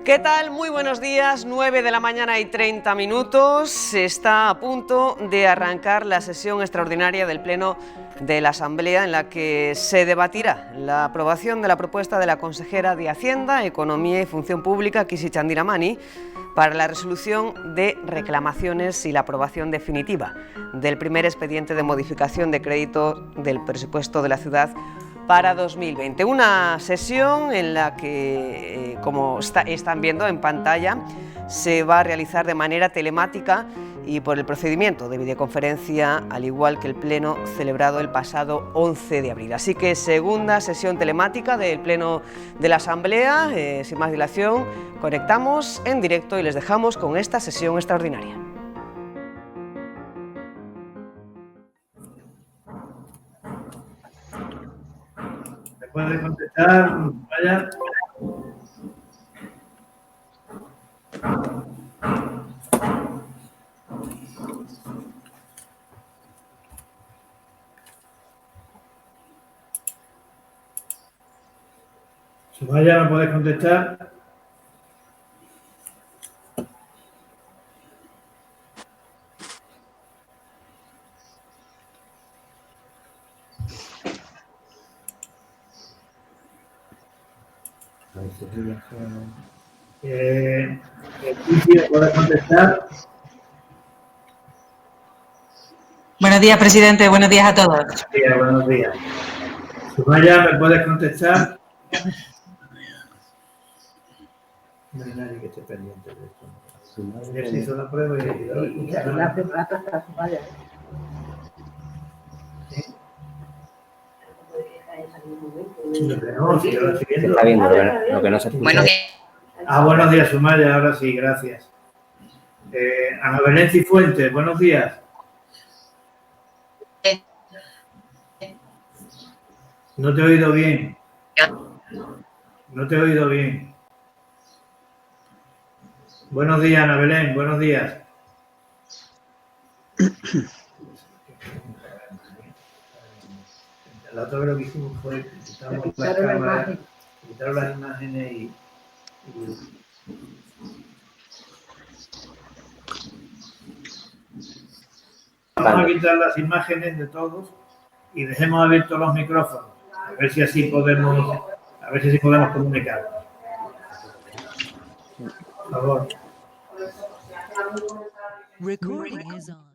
¿Qué tal? Muy buenos días, 9 de la mañana y 30 minutos. Está a punto de arrancar la sesión extraordinaria del Pleno de la Asamblea en la que se debatirá la aprobación de la propuesta de la consejera de Hacienda, Economía y Función Pública, Kisi Chandiramani, para la resolución de reclamaciones y la aprobación definitiva del primer expediente de modificación de crédito del presupuesto de la ciudad para 2020. Una sesión en la que, como están viendo en pantalla, se va a realizar de manera telemática y por el procedimiento de videoconferencia, al igual que el pleno celebrado el pasado 11 de abril. Así que segunda sesión telemática del Pleno de la Asamblea. Sin más dilación, conectamos en directo y les dejamos con esta sesión extraordinaria. ¿Me puede contestar? Vaya. Sumaya, ¿me puedes contestar? ¿Me puedes contestar? Buenos días, presidente. Buenos días a todos. Buenos días. Sumaya, ¿me puedes contestar? No hay nadie que esté pendiente de esto. Ayer se hizo la prueba y la preparaste hasta Sumaya. ¿Sí? No, sí, ahora sí viendo. Está viendo lo que no se escucha. Buenos días. Buenos días, Sumaya. Ahora sí, gracias. Ana Belén Cifuentes, buenos días. No te he oído bien. No te he oído bien. Buenos días, Ana Belén, buenos días. La otra vez lo que hicimos fue quitar las imágenes y vamos a quitar las imágenes de todos y dejemos abiertos los micrófonos. A ver si así podemos comunicar. Por favor. Recording is on.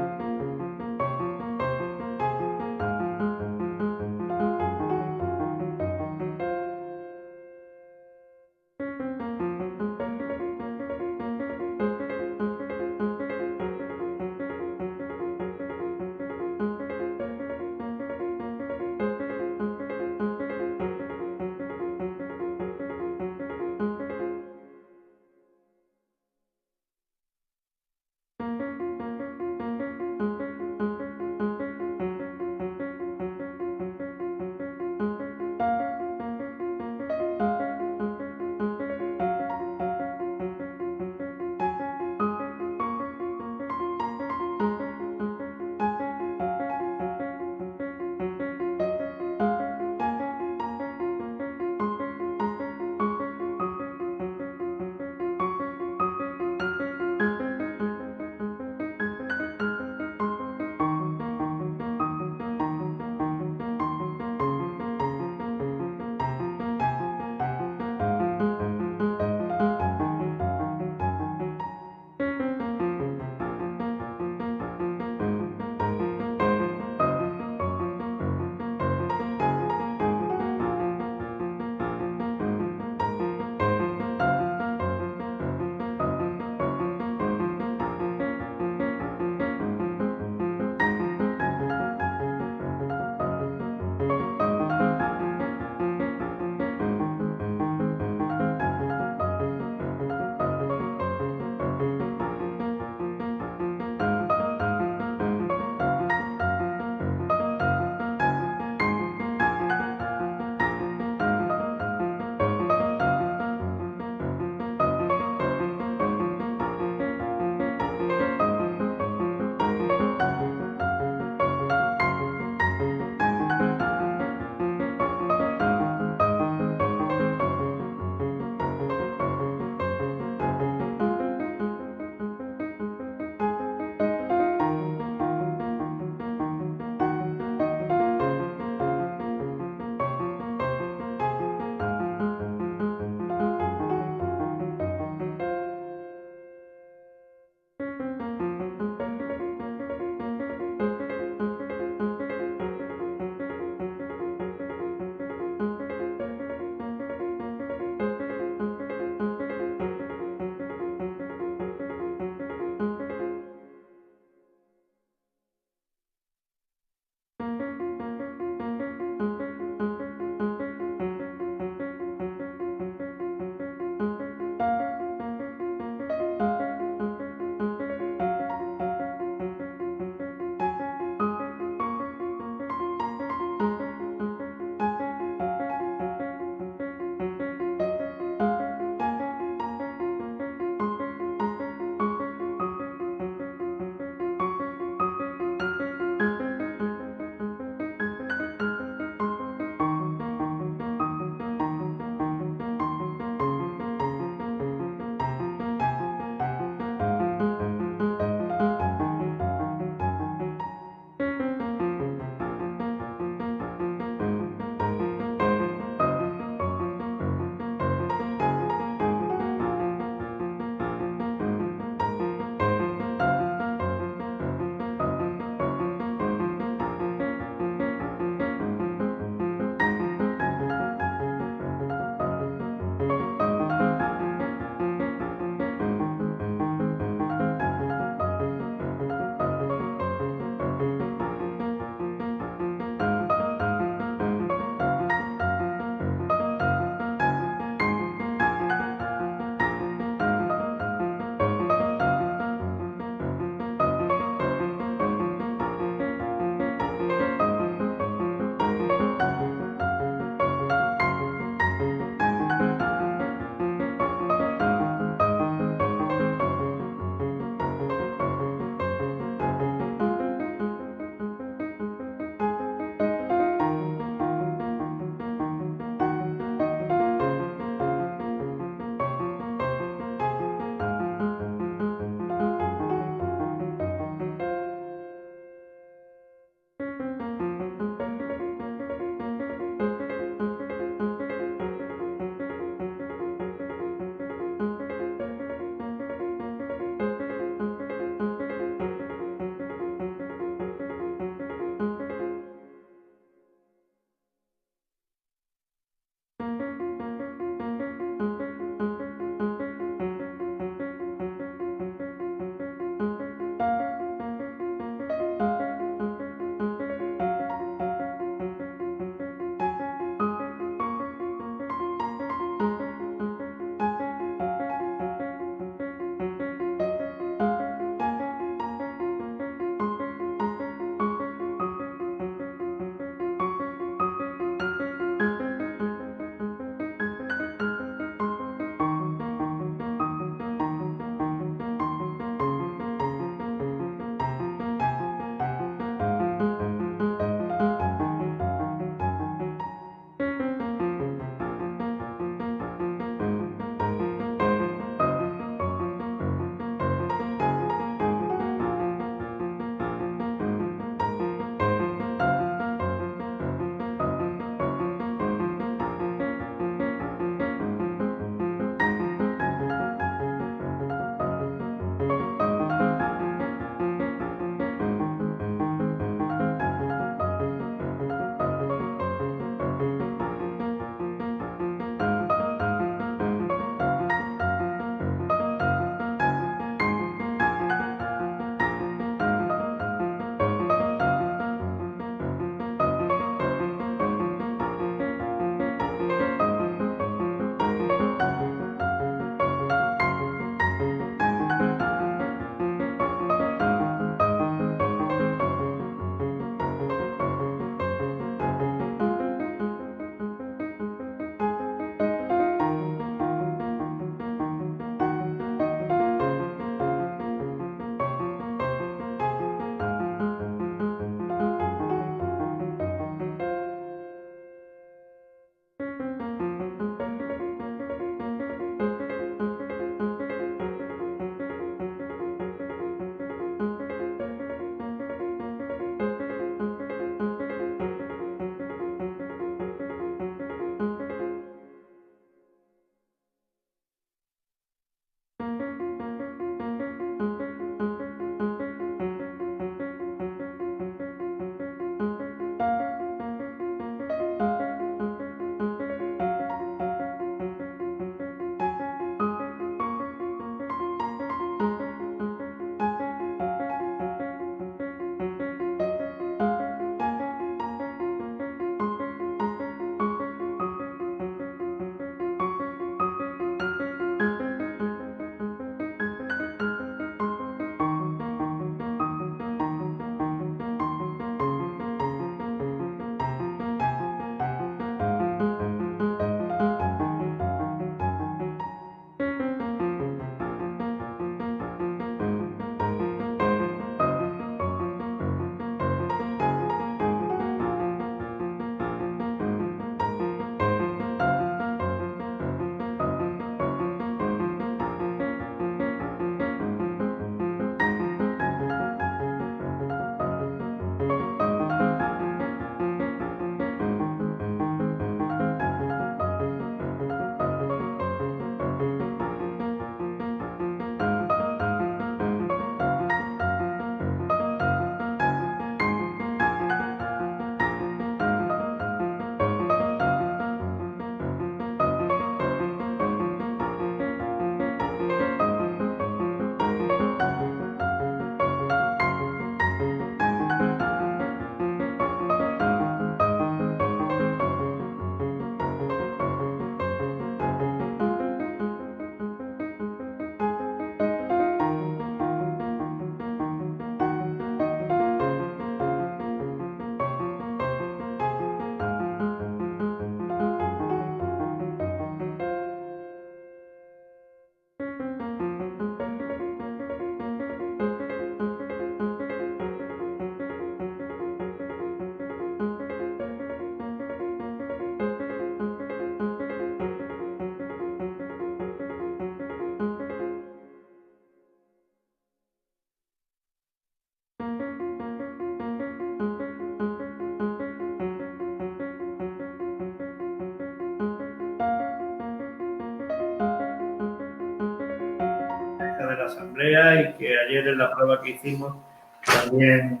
la Asamblea y que ayer en la prueba que hicimos también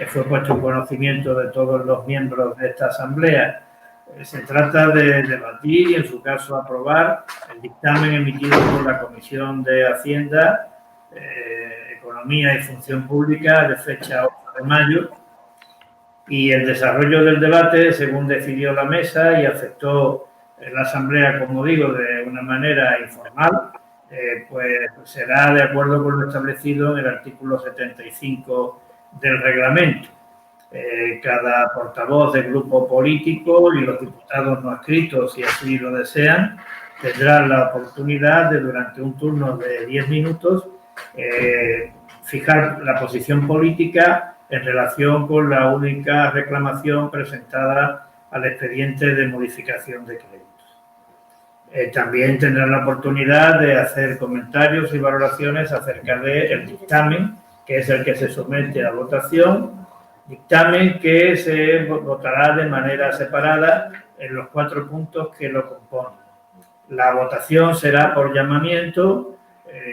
fue puesto en conocimiento de todos los miembros de esta Asamblea. Se trata de debatir y, en su caso, aprobar el dictamen emitido por la Comisión de Hacienda, Economía y Función Pública de fecha 8 de mayo, y el desarrollo del debate, según decidió la mesa y aceptó la Asamblea, como digo, de una manera informal, pues será de acuerdo con lo establecido en el artículo 75 del reglamento. Cada portavoz del grupo político y los diputados no adscritos, si así lo desean, tendrán la oportunidad de, durante un turno de 10 minutos, fijar la posición política en relación con la única reclamación presentada al expediente de modificación de créditos. También tendrán la oportunidad de hacer comentarios y valoraciones acerca del dictamen, que es el que se somete a votación, dictamen que se votará de manera separada en los 4 puntos que lo componen. La votación será por llamamiento.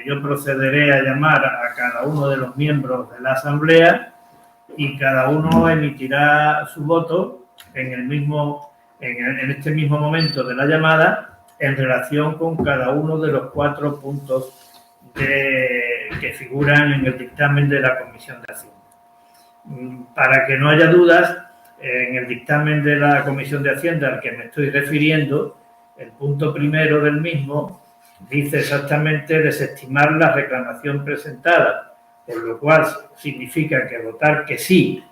Yo procederé a llamar a cada uno de los miembros de la Asamblea y cada uno emitirá su voto en este mismo momento de la llamada en relación con cada uno de los 4 puntos que figuran en el dictamen de la Comisión de Hacienda. Para que no haya dudas, en el dictamen de la Comisión de Hacienda al que me estoy refiriendo, el punto primero del mismo dice exactamente desestimar la reclamación presentada, por lo cual significa que votar que sí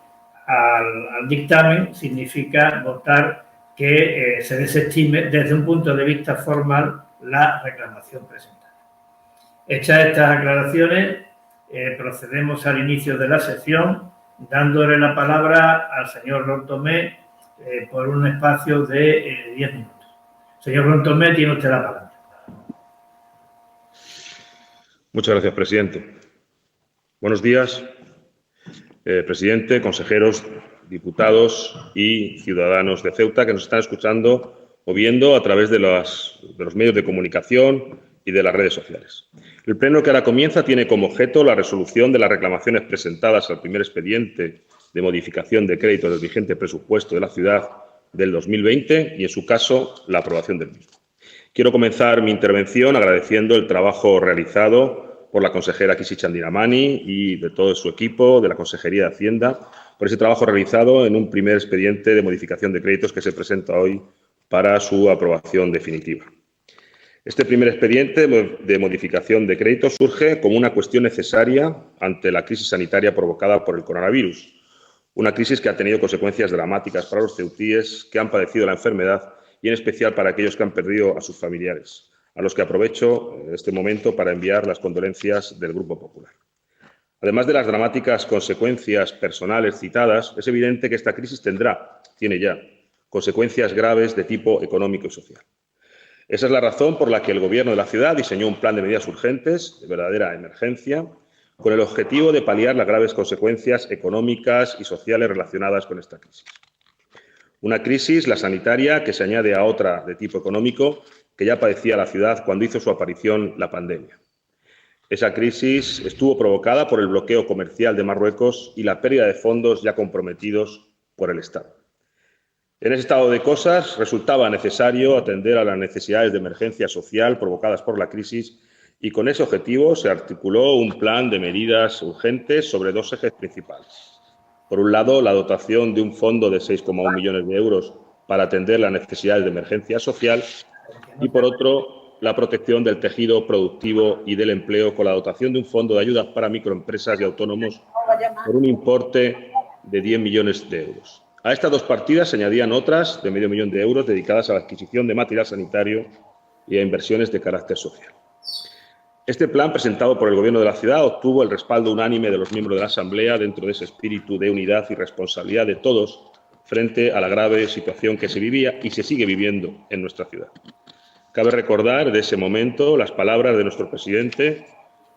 al dictamen significa votar que se desestime desde un punto de vista formal la reclamación presentada. Hechas estas aclaraciones, procedemos al inicio de la sesión, dándole la palabra al señor Rontomé por un espacio de 10 minutos. Señor Rontomé, tiene usted la palabra. Muchas gracias, presidente. Buenos días, presidente, consejeros, diputados y ciudadanos de Ceuta que nos están escuchando o viendo a través de los medios de comunicación y de las redes sociales. El pleno que ahora comienza tiene como objeto la resolución de las reclamaciones presentadas al primer expediente de modificación de crédito del vigente presupuesto de la ciudad del 2020 y, en su caso, la aprobación del mismo. Quiero comenzar mi intervención agradeciendo el trabajo realizado por la consejera Kisi Chandiramani y de todo su equipo de la Consejería de Hacienda por ese trabajo realizado en un primer expediente de modificación de créditos que se presenta hoy para su aprobación definitiva. Este primer expediente de modificación de créditos surge como una cuestión necesaria ante la crisis sanitaria provocada por el coronavirus, una crisis que ha tenido consecuencias dramáticas para los ceutíes que han padecido la enfermedad y, en especial, para aquellos que han perdido a sus familiares, a los que aprovecho este momento para enviar las condolencias del Grupo Popular. Además de las dramáticas consecuencias personales citadas, es evidente que esta crisis tiene ya, consecuencias graves de tipo económico y social. Esa es la razón por la que el Gobierno de la ciudad diseñó un plan de medidas urgentes, de verdadera emergencia, con el objetivo de paliar las graves consecuencias económicas y sociales relacionadas con esta crisis. Una crisis, la sanitaria, que se añade a otra de tipo económico que ya padecía la ciudad cuando hizo su aparición la pandemia. Esa crisis estuvo provocada por el bloqueo comercial de Marruecos y la pérdida de fondos ya comprometidos por el Estado. En ese estado de cosas, resultaba necesario atender a las necesidades de emergencia social provocadas por la crisis y, con ese objetivo, se articuló un plan de medidas urgentes sobre 2 ejes principales. Por un lado, la dotación de un fondo de 6,1 millones de euros para atender las necesidades de emergencia social y, por otro, la protección del tejido productivo y del empleo con la dotación de un fondo de ayudas para microempresas y autónomos por un importe de 10 millones de euros. A estas 2 partidas se añadían otras de medio millón de euros dedicadas a la adquisición de material sanitario y a inversiones de carácter social. Este plan, presentado por el Gobierno de la ciudad, obtuvo el respaldo unánime de los miembros de la Asamblea dentro de ese espíritu de unidad y responsabilidad de todos frente a la grave situación que se vivía y se sigue viviendo en nuestra ciudad. Cabe recordar de ese momento las palabras de nuestro presidente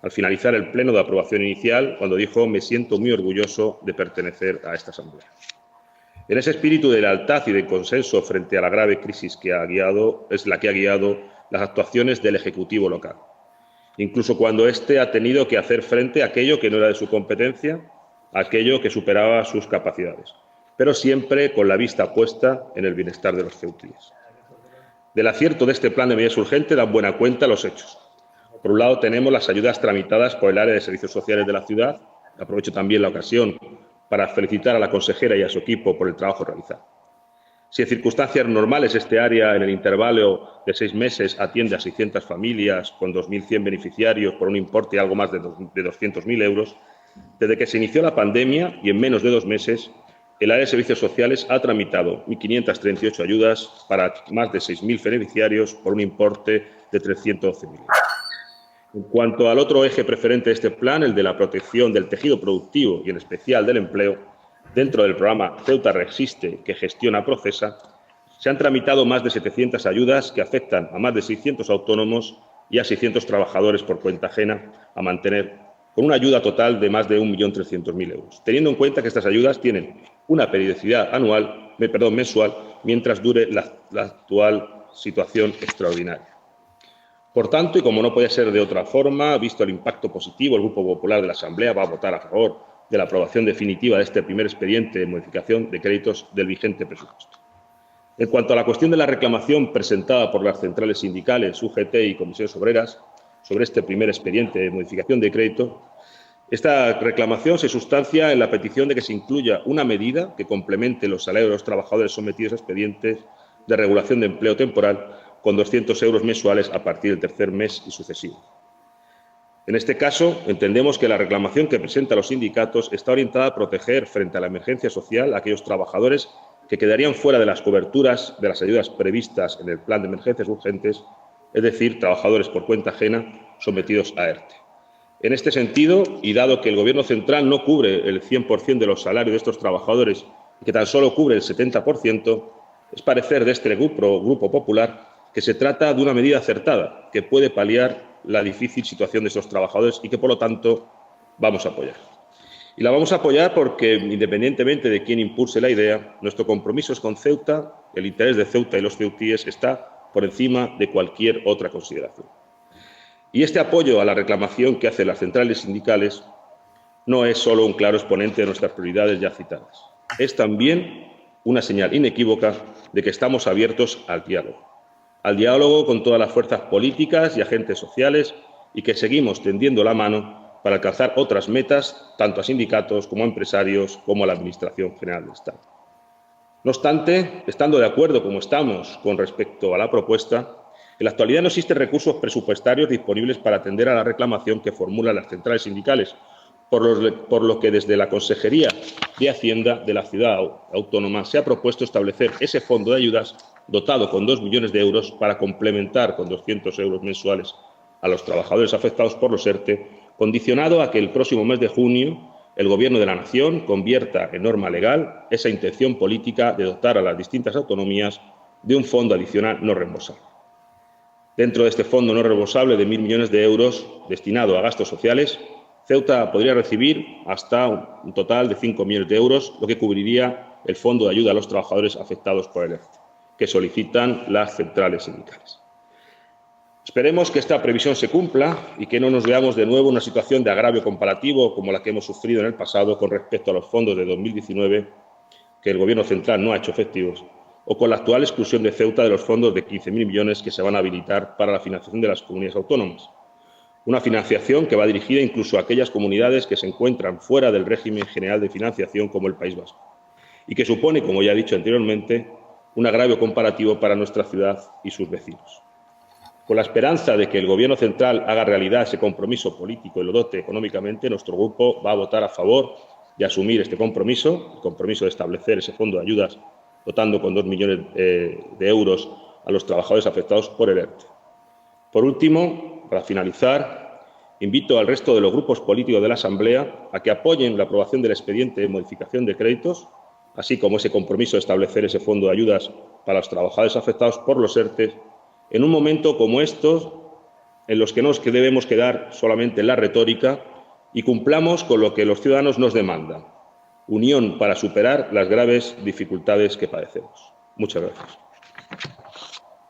al finalizar el pleno de aprobación inicial, cuando dijo: «Me siento muy orgulloso de pertenecer a esta Asamblea». En ese espíritu de lealtad y de consenso frente a la grave crisis que es la que ha guiado las actuaciones del Ejecutivo local. incluso cuando éste ha tenido que hacer frente a aquello que no era de su competencia, a aquello que superaba sus capacidades, pero siempre con la vista puesta en el bienestar de los ceutíes. Del acierto de este plan de medidas urgentes dan buena cuenta los hechos. Por un lado, tenemos las ayudas tramitadas por el área de servicios sociales de la ciudad. Aprovecho también la ocasión para felicitar a la consejera y a su equipo por el trabajo realizado. Si en circunstancias normales este área, en el intervalo de 6 meses, atiende a 600 familias con 2.100 beneficiarios por un importe de algo más de 200.000 euros, desde que se inició la pandemia y en menos de 2 meses, el área de servicios sociales ha tramitado 1.538 ayudas para más de 6.000 beneficiarios por un importe de 312.000 euros. En cuanto al otro eje preferente de este plan, el de la protección del tejido productivo y en especial del empleo, dentro del programa Ceuta Resiste, que gestiona Procesa, se han tramitado más de 700 ayudas que afectan a más de 600 autónomos y a 600 trabajadores por cuenta ajena a mantener, con una ayuda total de más de 1.300.000 euros, teniendo en cuenta que estas ayudas tienen una periodicidad mensual, mientras dure la actual situación extraordinaria. Por tanto, y como no puede ser de otra forma, visto el impacto positivo, el Grupo Popular de la Asamblea va a votar a favor de la aprobación definitiva de este primer expediente de modificación de créditos del vigente presupuesto. En cuanto a la cuestión de la reclamación presentada por las centrales sindicales, UGT y comisiones obreras sobre este primer expediente de modificación de crédito, esta reclamación se sustancia en la petición de que se incluya una medida que complemente los salarios de los trabajadores sometidos a expedientes de regulación de empleo temporal con 200 euros mensuales a partir del tercer mes y sucesivo. En este caso, entendemos que la reclamación que presentan los sindicatos está orientada a proteger frente a la emergencia social a aquellos trabajadores que quedarían fuera de las coberturas de las ayudas previstas en el plan de emergencias urgentes, es decir, trabajadores por cuenta ajena sometidos a ERTE. En este sentido, y dado que el Gobierno central no cubre el 100% de los salarios de estos trabajadores y que tan solo cubre el 70%, es parecer de este Grupo Popular que se trata de una medida acertada que puede paliar la difícil situación de estos trabajadores y que, por lo tanto, vamos a apoyar. Y la vamos a apoyar porque, independientemente de quién impulse la idea, nuestro compromiso es con Ceuta, el interés de Ceuta y los ceutíes está por encima de cualquier otra consideración. Y este apoyo a la reclamación que hacen las centrales sindicales no es solo un claro exponente de nuestras prioridades ya citadas, es también una señal inequívoca de que estamos abiertos al diálogo con todas las fuerzas políticas y agentes sociales y que seguimos tendiendo la mano para alcanzar otras metas, tanto a sindicatos como a empresarios, como a la Administración General del Estado. No obstante, estando de acuerdo como estamos con respecto a la propuesta, en la actualidad no existen recursos presupuestarios disponibles para atender a la reclamación que formulan las centrales sindicales, por lo que desde la Consejería de Hacienda de la Ciudad Autónoma se ha propuesto establecer ese fondo de ayudas dotado con 2 millones de euros para complementar con 200 euros mensuales a los trabajadores afectados por los ERTE, condicionado a que el próximo mes de junio el Gobierno de la Nación convierta en norma legal esa intención política de dotar a las distintas autonomías de un fondo adicional no reembolsable. Dentro de este fondo no reembolsable de 1.000 millones de euros destinado a gastos sociales, Ceuta podría recibir hasta un total de 5 millones de euros, lo que cubriría el fondo de ayuda a los trabajadores afectados por el ERTE, que solicitan las centrales sindicales. Esperemos que esta previsión se cumpla y que no nos veamos de nuevo en una situación de agravio comparativo como la que hemos sufrido en el pasado con respecto a los fondos de 2019 que el Gobierno central no ha hecho efectivos, o con la actual exclusión de Ceuta de los fondos de 15.000 millones que se van a habilitar para la financiación de las comunidades autónomas. Una financiación que va dirigida incluso a aquellas comunidades que se encuentran fuera del régimen general de financiación como el País Vasco y que supone, como ya he dicho anteriormente, un agravio comparativo para nuestra ciudad y sus vecinos. Con la esperanza de que el Gobierno central haga realidad ese compromiso político y lo dote económicamente, nuestro Grupo va a votar a favor de asumir este compromiso, el compromiso de establecer ese fondo de ayudas dotando con 2 millones de euros a los trabajadores afectados por el ERTE. Por último, para finalizar, invito al resto de los grupos políticos de la Asamblea a que apoyen la aprobación del expediente de modificación de créditos, así como ese compromiso de establecer ese fondo de ayudas para los trabajadores afectados por los ERTE, en un momento como estos, en los que no debemos quedar solamente en la retórica y cumplamos con lo que los ciudadanos nos demandan: unión para superar las graves dificultades que padecemos. Muchas gracias.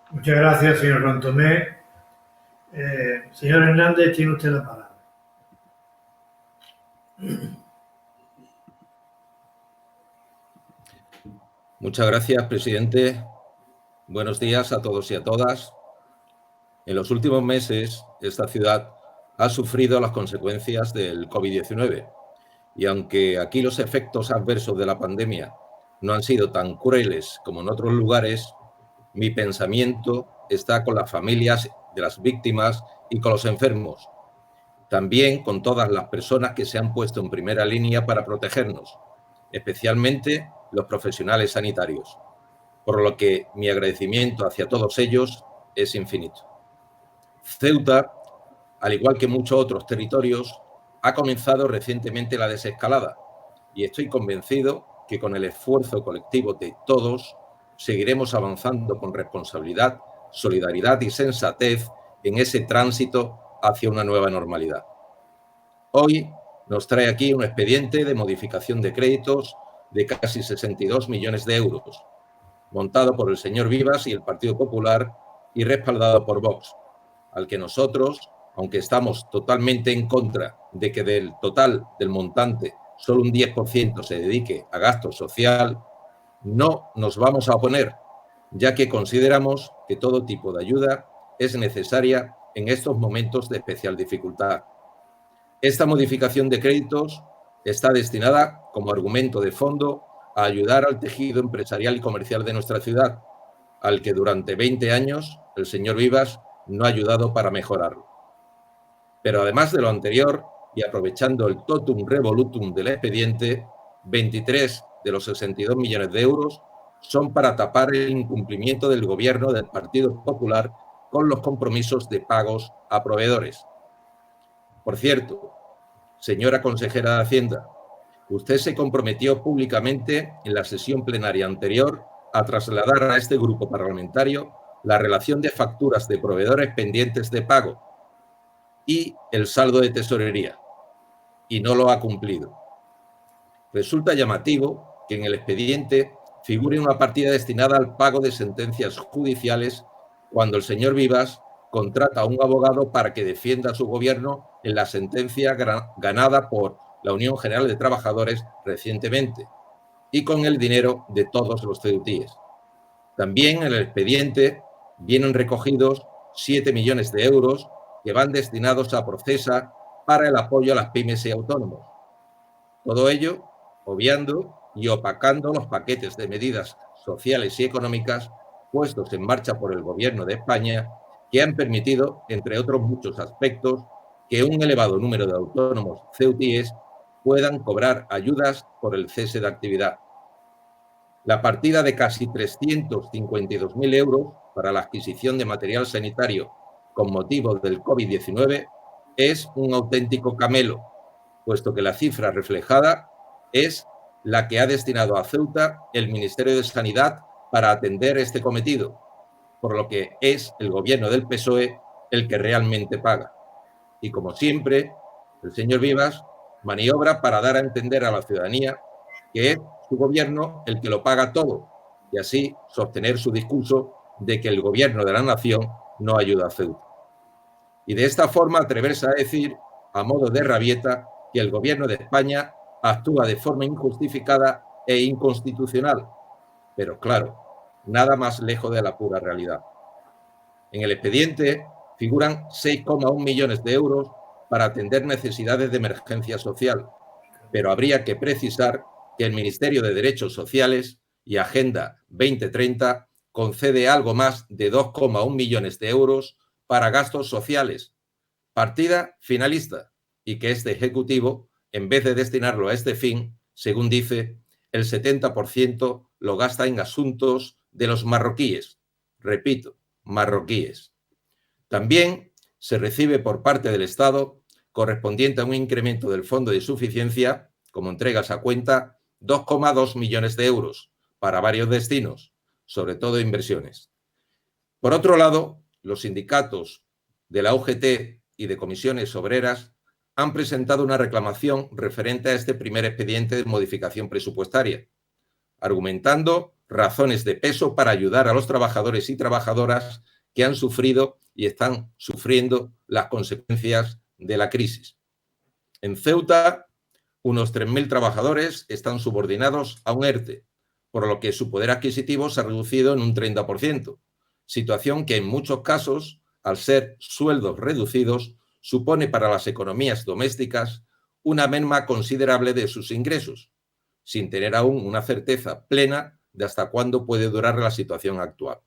Muchas gracias, señor Rontomé. Señor Hernández, tiene usted la palabra. Muchas gracias, presidente. Buenos días a todos y a todas. En los últimos meses, esta ciudad ha sufrido las consecuencias del COVID-19 y aunque aquí los efectos adversos de la pandemia no han sido tan crueles como en otros lugares, mi pensamiento está con las familias de las víctimas y con los enfermos. También con todas las personas que se han puesto en primera línea para protegernos, especialmente los profesionales sanitarios, por lo que mi agradecimiento hacia todos ellos es infinito. Ceuta, al igual que muchos otros territorios, ha comenzado recientemente la desescalada y estoy convencido que con el esfuerzo colectivo de todos seguiremos avanzando con responsabilidad, solidaridad y sensatez en ese tránsito hacia una nueva normalidad. Hoy nos trae aquí un expediente de modificación de créditos de casi 62 millones de euros, montado por el señor Vivas y el Partido Popular y respaldado por Vox, al que nosotros, aunque estamos totalmente en contra de que del total del montante solo un 10% se dedique a gasto social, no nos vamos a oponer, ya que consideramos que todo tipo de ayuda es necesaria en estos momentos de especial dificultad. Esta modificación de créditos está destinada, como argumento de fondo, a ayudar al tejido empresarial y comercial de nuestra ciudad, al que durante 20 años el señor Vivas no ha ayudado para mejorarlo. Pero además de lo anterior, y aprovechando el totum revolutum del expediente, 23 de los 62 millones de euros son para tapar el incumplimiento del gobierno del Partido Popular con los compromisos de pagos a proveedores. Por cierto, señora consejera de Hacienda, usted se comprometió públicamente en la sesión plenaria anterior a trasladar a este grupo parlamentario la relación de facturas de proveedores pendientes de pago y el saldo de tesorería, y no lo ha cumplido. Resulta llamativo que en el expediente figure una partida destinada al pago de sentencias judiciales cuando el señor Vivas contrata a un abogado para que defienda a su gobierno en la sentencia ganada por la Unión General de Trabajadores recientemente y con el dinero de todos los ceutíes. También en el expediente vienen recogidos 7 millones de euros que van destinados a Procesa para el apoyo a las pymes y autónomos. Todo ello obviando y opacando los paquetes de medidas sociales y económicas puestos en marcha por el Gobierno de España que han permitido, entre otros muchos aspectos, que un elevado número de autónomos ceutíes puedan cobrar ayudas por el cese de actividad. La partida de casi 352.000 euros para la adquisición de material sanitario con motivo del COVID-19 es un auténtico camelo, puesto que la cifra reflejada es la que ha destinado a Ceuta el Ministerio de Sanidad para atender este cometido, por lo que es el gobierno del PSOE el que realmente paga. Y como siempre, el señor Vivas maniobra para dar a entender a la ciudadanía que es su gobierno el que lo paga todo y así sostener su discurso de que el gobierno de la nación no ayuda a Ceuta. Y de esta forma atreverse a decir, a modo de rabieta, que el gobierno de España actúa de forma injustificada e inconstitucional. Pero claro, nada más lejos de la pura realidad. En el expediente figuran 6,1 millones de euros para atender necesidades de emergencia social, pero habría que precisar que el Ministerio de Derechos Sociales y Agenda 2030 concede algo más de 2,1 millones de euros para gastos sociales, partida finalista, y que este Ejecutivo, en vez de destinarlo a este fin, según dice, el 70% lo gasta en asuntos de los marroquíes. Repito, marroquíes. También se recibe por parte del Estado, correspondiente a un incremento del Fondo de Suficiencia, como entregas a cuenta, 2,2 millones de euros para varios destinos, sobre todo inversiones. Por otro lado, los sindicatos de la UGT y de comisiones obreras han presentado una reclamación referente a este primer expediente de modificación presupuestaria, argumentando razones de peso para ayudar a los trabajadores y trabajadoras que han sufrido y están sufriendo las consecuencias de la crisis. En Ceuta, unos 3.000 trabajadores están subordinados a un ERTE, por lo que su poder adquisitivo se ha reducido en un 30%, situación que en muchos casos, al ser sueldos reducidos, supone para las economías domésticas una merma considerable de sus ingresos, sin tener aún una certeza plena de hasta cuándo puede durar la situación actual.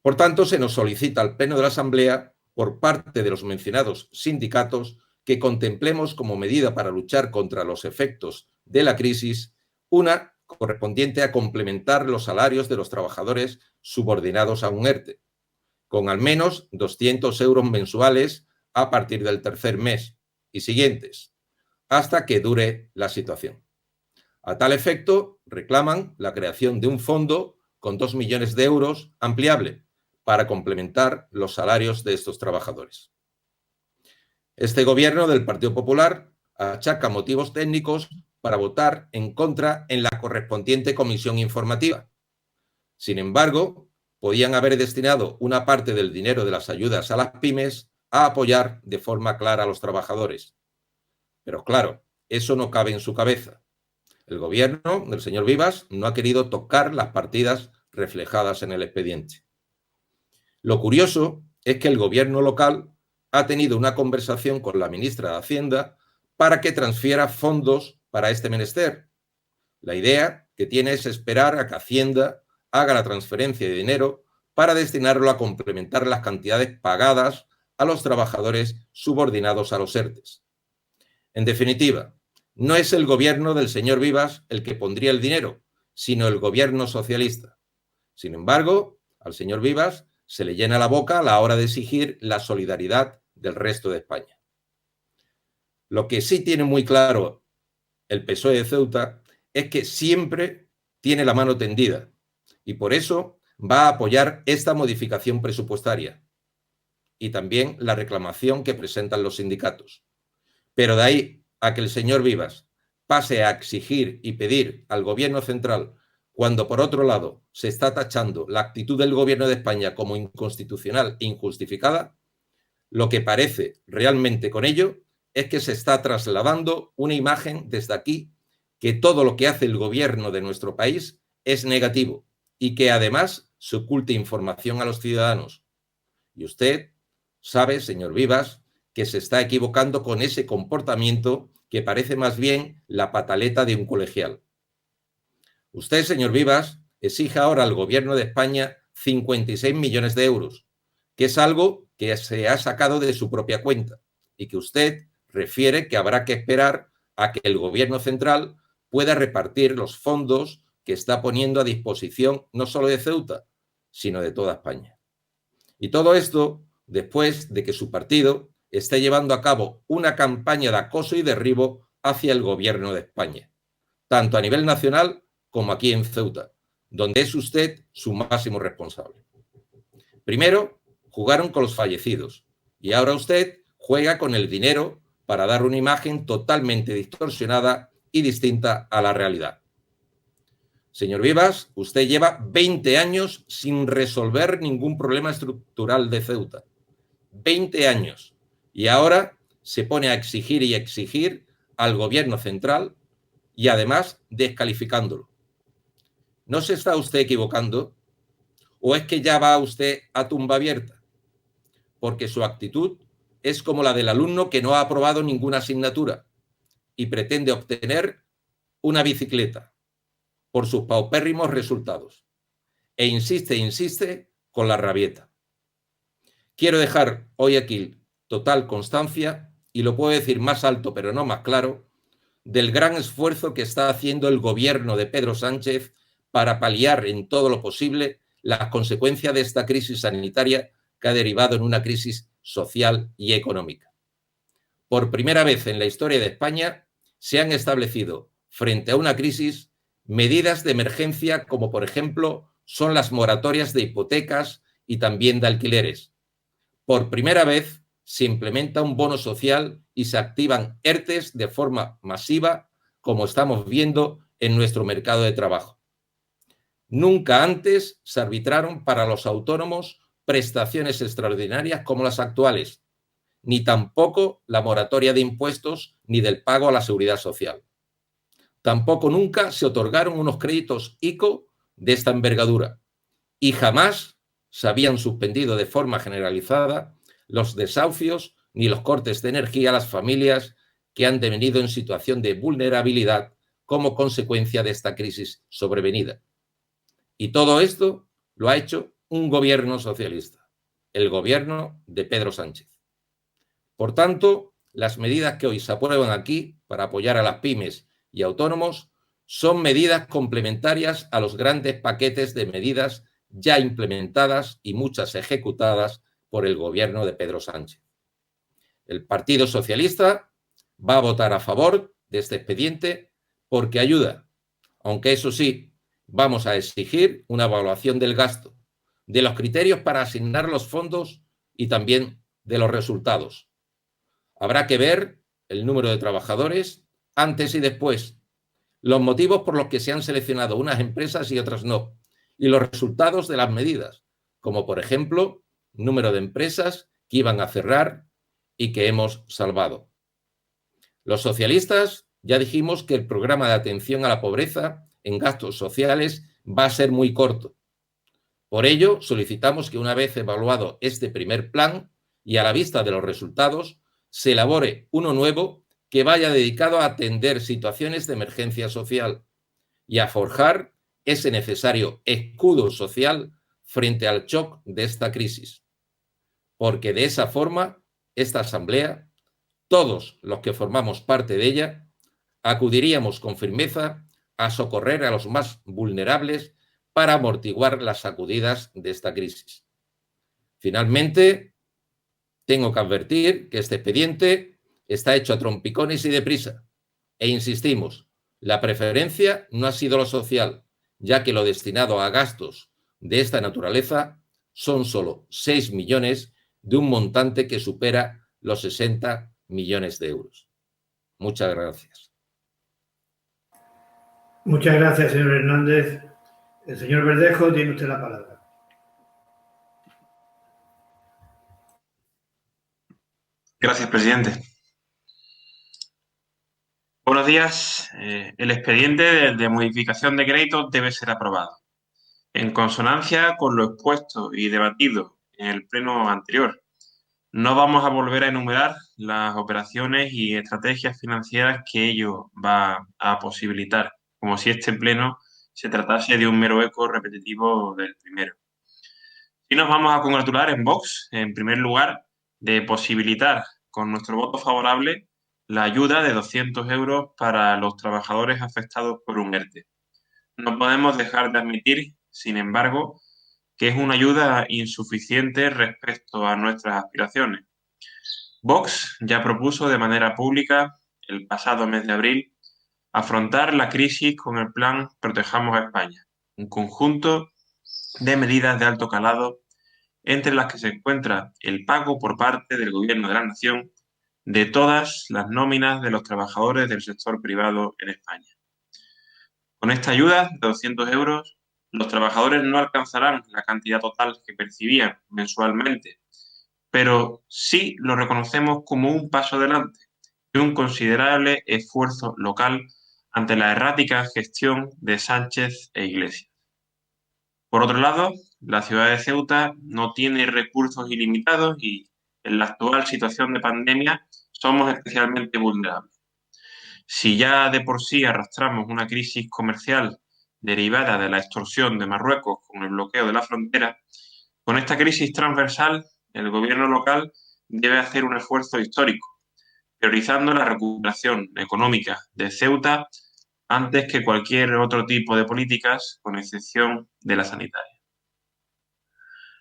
Por tanto, se nos solicita al Pleno de la Asamblea, por parte de los mencionados sindicatos, que contemplemos como medida para luchar contra los efectos de la crisis una correspondiente a complementar los salarios de los trabajadores subordinados a un ERTE, con al menos 200 euros mensuales a partir del tercer mes y siguientes, hasta que dure la situación. A tal efecto, reclaman la creación de un fondo con 2 millones de euros ampliable para complementar los salarios de estos trabajadores. Este gobierno del Partido Popular achaca motivos técnicos para votar en contra en la correspondiente comisión informativa. Sin embargo, podían haber destinado una parte del dinero de las ayudas a las pymes a apoyar de forma clara a los trabajadores. Pero claro, eso no cabe en su cabeza. El gobierno del señor Vivas no ha querido tocar las partidas reflejadas en el expediente. Lo curioso es que el gobierno local ha tenido una conversación con la ministra de Hacienda para que transfiera fondos para este menester. La idea que tiene es esperar a que Hacienda haga la transferencia de dinero para destinarlo a complementar las cantidades pagadas a los trabajadores subordinados a los ERTES. En definitiva, no es el gobierno del señor Vivas el que pondría el dinero, sino el gobierno socialista. Sin embargo, al señor Vivas se le llena la boca a la hora de exigir la solidaridad del resto de España. Lo que sí tiene muy claro el PSOE de Ceuta es que siempre tiene la mano tendida y por eso va a apoyar esta modificación presupuestaria y también la reclamación que presentan los sindicatos. Pero de ahí a que el señor Vivas pase a exigir y pedir al gobierno central, cuando por otro lado se está tachando la actitud del gobierno de España como inconstitucional e injustificada, lo que parece realmente con ello es que se está trasladando una imagen desde aquí que todo lo que hace el gobierno de nuestro país es negativo y que además se oculte información a los ciudadanos. Y usted sabe, señor Vivas, que se está equivocando con ese comportamiento que parece más bien la pataleta de un colegial. Usted, señor Vivas, exige ahora al gobierno de España 56 millones de euros, que es algo que se ha sacado de su propia cuenta y que usted refiere que habrá que esperar a que el gobierno central pueda repartir los fondos que está poniendo a disposición no solo de Ceuta, sino de toda España. Y todo esto después de que su partido esté llevando a cabo una campaña de acoso y derribo hacia el gobierno de España, tanto a nivel nacional como aquí en Ceuta, donde es usted su máximo responsable. Primero, jugaron con los fallecidos y ahora usted juega con el dinero para dar una imagen totalmente distorsionada y distinta a la realidad. Señor Vivas, usted lleva 20 años sin resolver ningún problema estructural de Ceuta. 20 años. Y ahora se pone a exigir y exigir al gobierno central y además descalificándolo. ¿No se está usted equivocando? ¿O es que ya va usted a tumba abierta? Porque su actitud es como la del alumno que no ha aprobado ninguna asignatura y pretende obtener una bicicleta por sus paupérrimos resultados. E insiste con la rabieta. Quiero dejar hoy aquí total constancia, y lo puedo decir más alto pero no más claro, del gran esfuerzo que está haciendo el gobierno de Pedro Sánchez para paliar en todo lo posible las consecuencias de esta crisis sanitaria que ha derivado en una crisis social y económica. Por primera vez en la historia de España se han establecido, frente a una crisis, medidas de emergencia como, por ejemplo, son las moratorias de hipotecas y también de alquileres. Por primera vez se implementa un bono social y se activan ERTES de forma masiva, como estamos viendo en nuestro mercado de trabajo. Nunca antes se arbitraron para los autónomos prestaciones extraordinarias como las actuales, ni tampoco la moratoria de impuestos ni del pago a la seguridad social. Tampoco nunca se otorgaron unos créditos ICO de esta envergadura y jamás se habían suspendido de forma generalizada los desahucios ni los cortes de energía a las familias que han devenido en situación de vulnerabilidad como consecuencia de esta crisis sobrevenida. Y todo esto lo ha hecho un gobierno socialista, el gobierno de Pedro Sánchez. Por tanto, las medidas que hoy se aprueban aquí para apoyar a las pymes y autónomos son medidas complementarias a los grandes paquetes de medidas ya implementadas y muchas ejecutadas por el gobierno de Pedro Sánchez. El Partido Socialista va a votar a favor de este expediente porque ayuda, aunque eso sí, vamos a exigir una evaluación del gasto, de los criterios para asignar los fondos y también de los resultados. Habrá que ver el número de trabajadores antes y después, los motivos por los que se han seleccionado unas empresas y otras no, y los resultados de las medidas, como por ejemplo, número de empresas que iban a cerrar y que hemos salvado. Los socialistas ya dijimos que el programa de atención a la pobreza en gastos sociales va a ser muy corto. Por ello, solicitamos que una vez evaluado este primer plan y a la vista de los resultados, se elabore uno nuevo que vaya dedicado a atender situaciones de emergencia social y a forjar ese necesario escudo social frente al shock de esta crisis. Porque de esa forma, esta Asamblea, todos los que formamos parte de ella, acudiríamos con firmeza a socorrer a los más vulnerables para amortiguar las sacudidas de esta crisis. Finalmente, tengo que advertir que este expediente está hecho a trompicones y deprisa. E insistimos, la preferencia no ha sido lo social, ya que lo destinado a gastos de esta naturaleza son solo 6 millones de un montante que supera los 60 millones de euros. Muchas gracias. Muchas gracias, señor Hernández. El señor Verdejo, tiene usted la palabra. Gracias, presidente. Buenos días. El expediente de modificación de créditos debe ser aprobado. En consonancia con lo expuesto y debatido en el pleno anterior, no vamos a volver a enumerar las operaciones y estrategias financieras que ello va a posibilitar, como si este pleno se tratase de un mero eco repetitivo del primero. Y nos vamos a congratular en Vox, en primer lugar, de posibilitar con nuestro voto favorable la ayuda de 200 euros para los trabajadores afectados por un ERTE. No podemos dejar de admitir, sin embargo, que es una ayuda insuficiente respecto a nuestras aspiraciones. Vox ya propuso de manera pública, el pasado mes de abril, afrontar la crisis con el plan Protejamos a España, un conjunto de medidas de alto calado, entre las que se encuentra el pago por parte del Gobierno de la Nación de todas las nóminas de los trabajadores del sector privado en España. Con esta ayuda de 200 euros, los trabajadores no alcanzarán la cantidad total que percibían mensualmente, pero sí lo reconocemos como un paso adelante y un considerable esfuerzo local ante la errática gestión de Sánchez e Iglesias. Por otro lado, la ciudad de Ceuta no tiene recursos ilimitados y, en la actual situación de pandemia, somos especialmente vulnerables. Si ya de por sí arrastramos una crisis comercial derivada de la extorsión de Marruecos con el bloqueo de la frontera, con esta crisis transversal, el gobierno local debe hacer un esfuerzo histórico, priorizando la recuperación económica de Ceuta antes que cualquier otro tipo de políticas, con excepción de la sanitaria.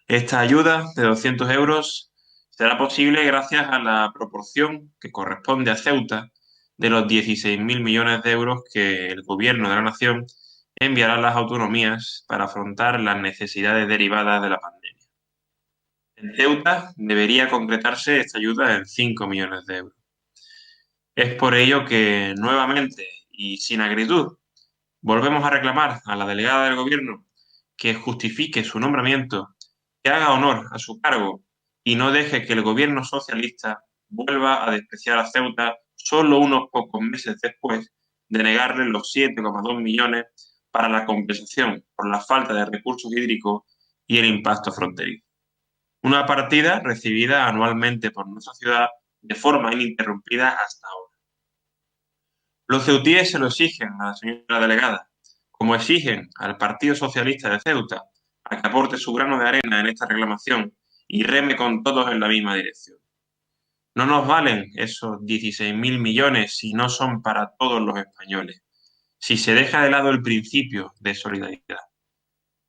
Esta ayuda de 200 euros será posible gracias a la proporción que corresponde a Ceuta de los 16.000 millones de euros que el Gobierno de la Nación enviará a las autonomías para afrontar las necesidades derivadas de la pandemia. En Ceuta debería concretarse esta ayuda en 5 millones de euros. Es por ello que, nuevamente y sin acritud, volvemos a reclamar a la delegada del Gobierno que justifique su nombramiento que haga honor a su cargo y no deje que el gobierno socialista vuelva a despreciar a Ceuta solo unos pocos meses después de negarle los 7,2 millones para la compensación por la falta de recursos hídricos y el impacto fronterizo. Una partida recibida anualmente por nuestra ciudad de forma ininterrumpida hasta ahora. Los ceutíes se lo exigen a la señora delegada, como exigen al Partido Socialista de Ceuta a que aporte su grano de arena en esta reclamación y reme con todos en la misma dirección. No nos valen esos 16.000 millones si no son para todos los españoles, si se deja de lado el principio de solidaridad.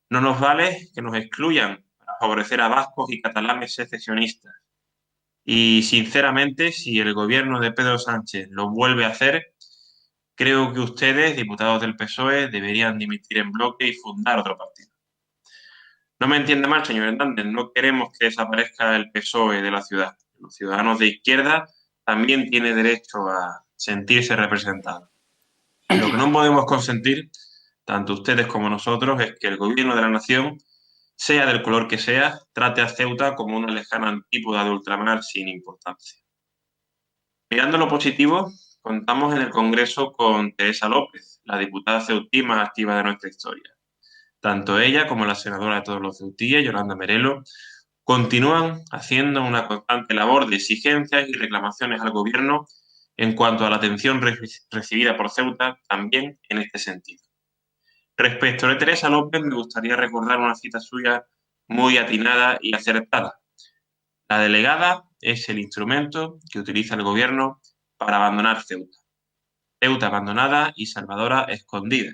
No nos vale que nos excluyan para favorecer a vascos y catalanes secesionistas. Y, sinceramente, si el gobierno de Pedro Sánchez lo vuelve a hacer, creo que ustedes, diputados del PSOE, deberían dimitir en bloque y fundar otro partido. No me entienda mal, señor Hernández, no queremos que desaparezca el PSOE de la ciudad. Los ciudadanos de izquierda también tienen derecho a sentirse representados. Lo que no podemos consentir, tanto ustedes como nosotros, es que el gobierno de la nación, sea del color que sea, trate a Ceuta como una lejana antípoda de ultramar sin importancia. Mirando lo positivo, contamos en el Congreso con Teresa López, la diputada ceutí más activa de nuestra historia. Tanto ella como la senadora de todos los ceutíes, Yolanda Merelo, continúan haciendo una constante labor de exigencias y reclamaciones al gobierno en cuanto a la atención recibida por Ceuta, también en este sentido. Respecto de Teresa López, me gustaría recordar una cita suya muy atinada y acertada. La delegada es el instrumento que utiliza el gobierno para abandonar Ceuta. Ceuta abandonada y Salvadora escondida.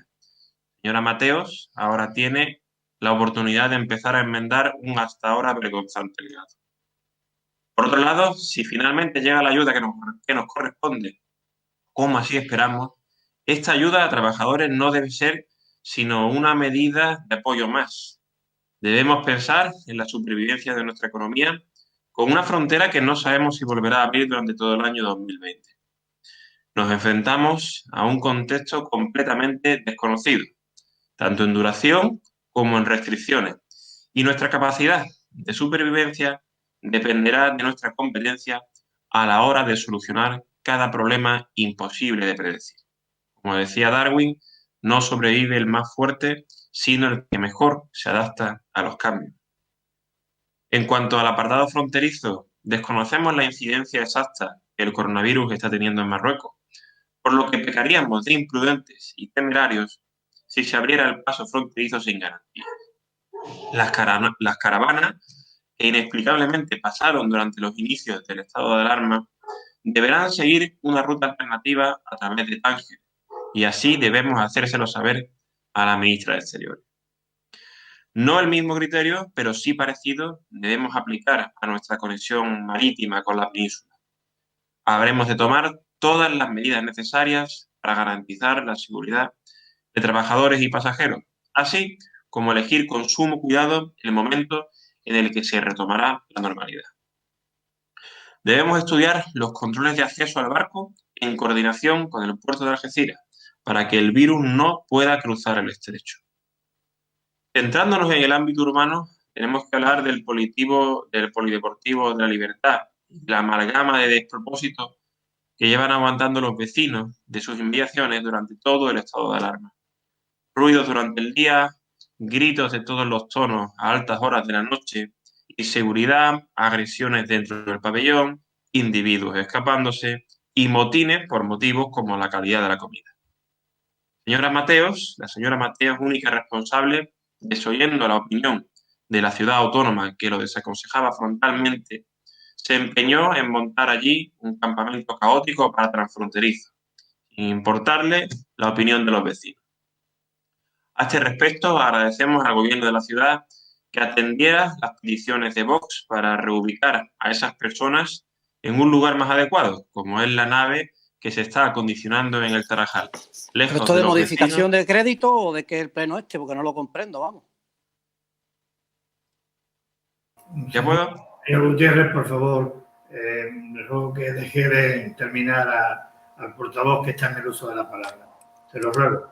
Señora Mateos ahora tiene la oportunidad de empezar a enmendar un hasta ahora vergonzante legado. Por otro lado, si finalmente llega la ayuda que nos corresponde, como así esperamos, esta ayuda a trabajadores no debe ser sino una medida de apoyo más. Debemos pensar en la supervivencia de nuestra economía con una frontera que no sabemos si volverá a abrir durante todo el año 2020. Nos enfrentamos a un contexto completamente desconocido, tanto en duración como en restricciones, y nuestra capacidad de supervivencia dependerá de nuestra competencia a la hora de solucionar cada problema imposible de predecir. Como decía Darwin, no sobrevive el más fuerte, sino el que mejor se adapta a los cambios. En cuanto al apartado fronterizo, desconocemos la incidencia exacta que el coronavirus está teniendo en Marruecos, por lo que pecaríamos de imprudentes y temerarios si se abriera el paso fronterizo sin garantía. Las caravanas que inexplicablemente pasaron durante los inicios del estado de alarma deberán seguir una ruta alternativa a través de Tánger, y así debemos hacérselo saber a la ministra de Exteriores. No el mismo criterio, pero sí parecido, debemos aplicar a nuestra conexión marítima con la península. Habremos de tomar todas las medidas necesarias para garantizar la seguridad de trabajadores y pasajeros, así como elegir con sumo cuidado el momento en el que se retomará la normalidad. Debemos estudiar los controles de acceso al barco en coordinación con el puerto de Algeciras para que el virus no pueda cruzar el estrecho. Centrándonos en el ámbito urbano, tenemos que hablar del polideportivo de la Libertad, la amalgama de despropósitos que llevan aguantando los vecinos de sus inmediaciones durante todo el estado de alarma. Ruidos durante el día, gritos de todos los tonos a altas horas de la noche, inseguridad, agresiones dentro del pabellón, individuos escapándose y motines por motivos como la calidad de la comida. La señora Mateos, única responsable, desoyendo la opinión de la ciudad autónoma que lo desaconsejaba frontalmente, se empeñó en montar allí un campamento caótico para transfronterizos, sin importarle la opinión de los vecinos. A este respecto, agradecemos al gobierno de la ciudad que atendiera las peticiones de Vox para reubicar a esas personas en un lugar más adecuado, como es la nave que se está acondicionando en el Tarajal. ¿Pero esto de modificación de crédito o de qué es el pleno este? Porque no lo comprendo, vamos. ¿Ya puedo? Señor Gutiérrez, por favor, le ruego que deje de terminar al portavoz que está en el uso de la palabra. Se lo ruego.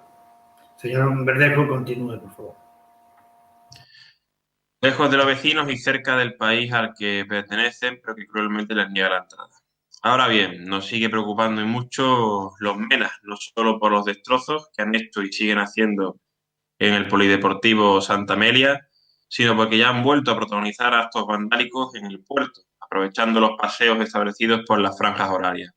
Señor Verdejo, continúe, por favor. lejos de los vecinos y cerca del país al que pertenecen, pero que cruelmente les niega la entrada. Ahora bien, nos sigue preocupando y mucho los menas, no solo por los destrozos que han hecho y siguen haciendo en el Polideportivo Santa Amelia, sino porque ya han vuelto a protagonizar actos vandálicos en el puerto, aprovechando los paseos establecidos por las franjas horarias.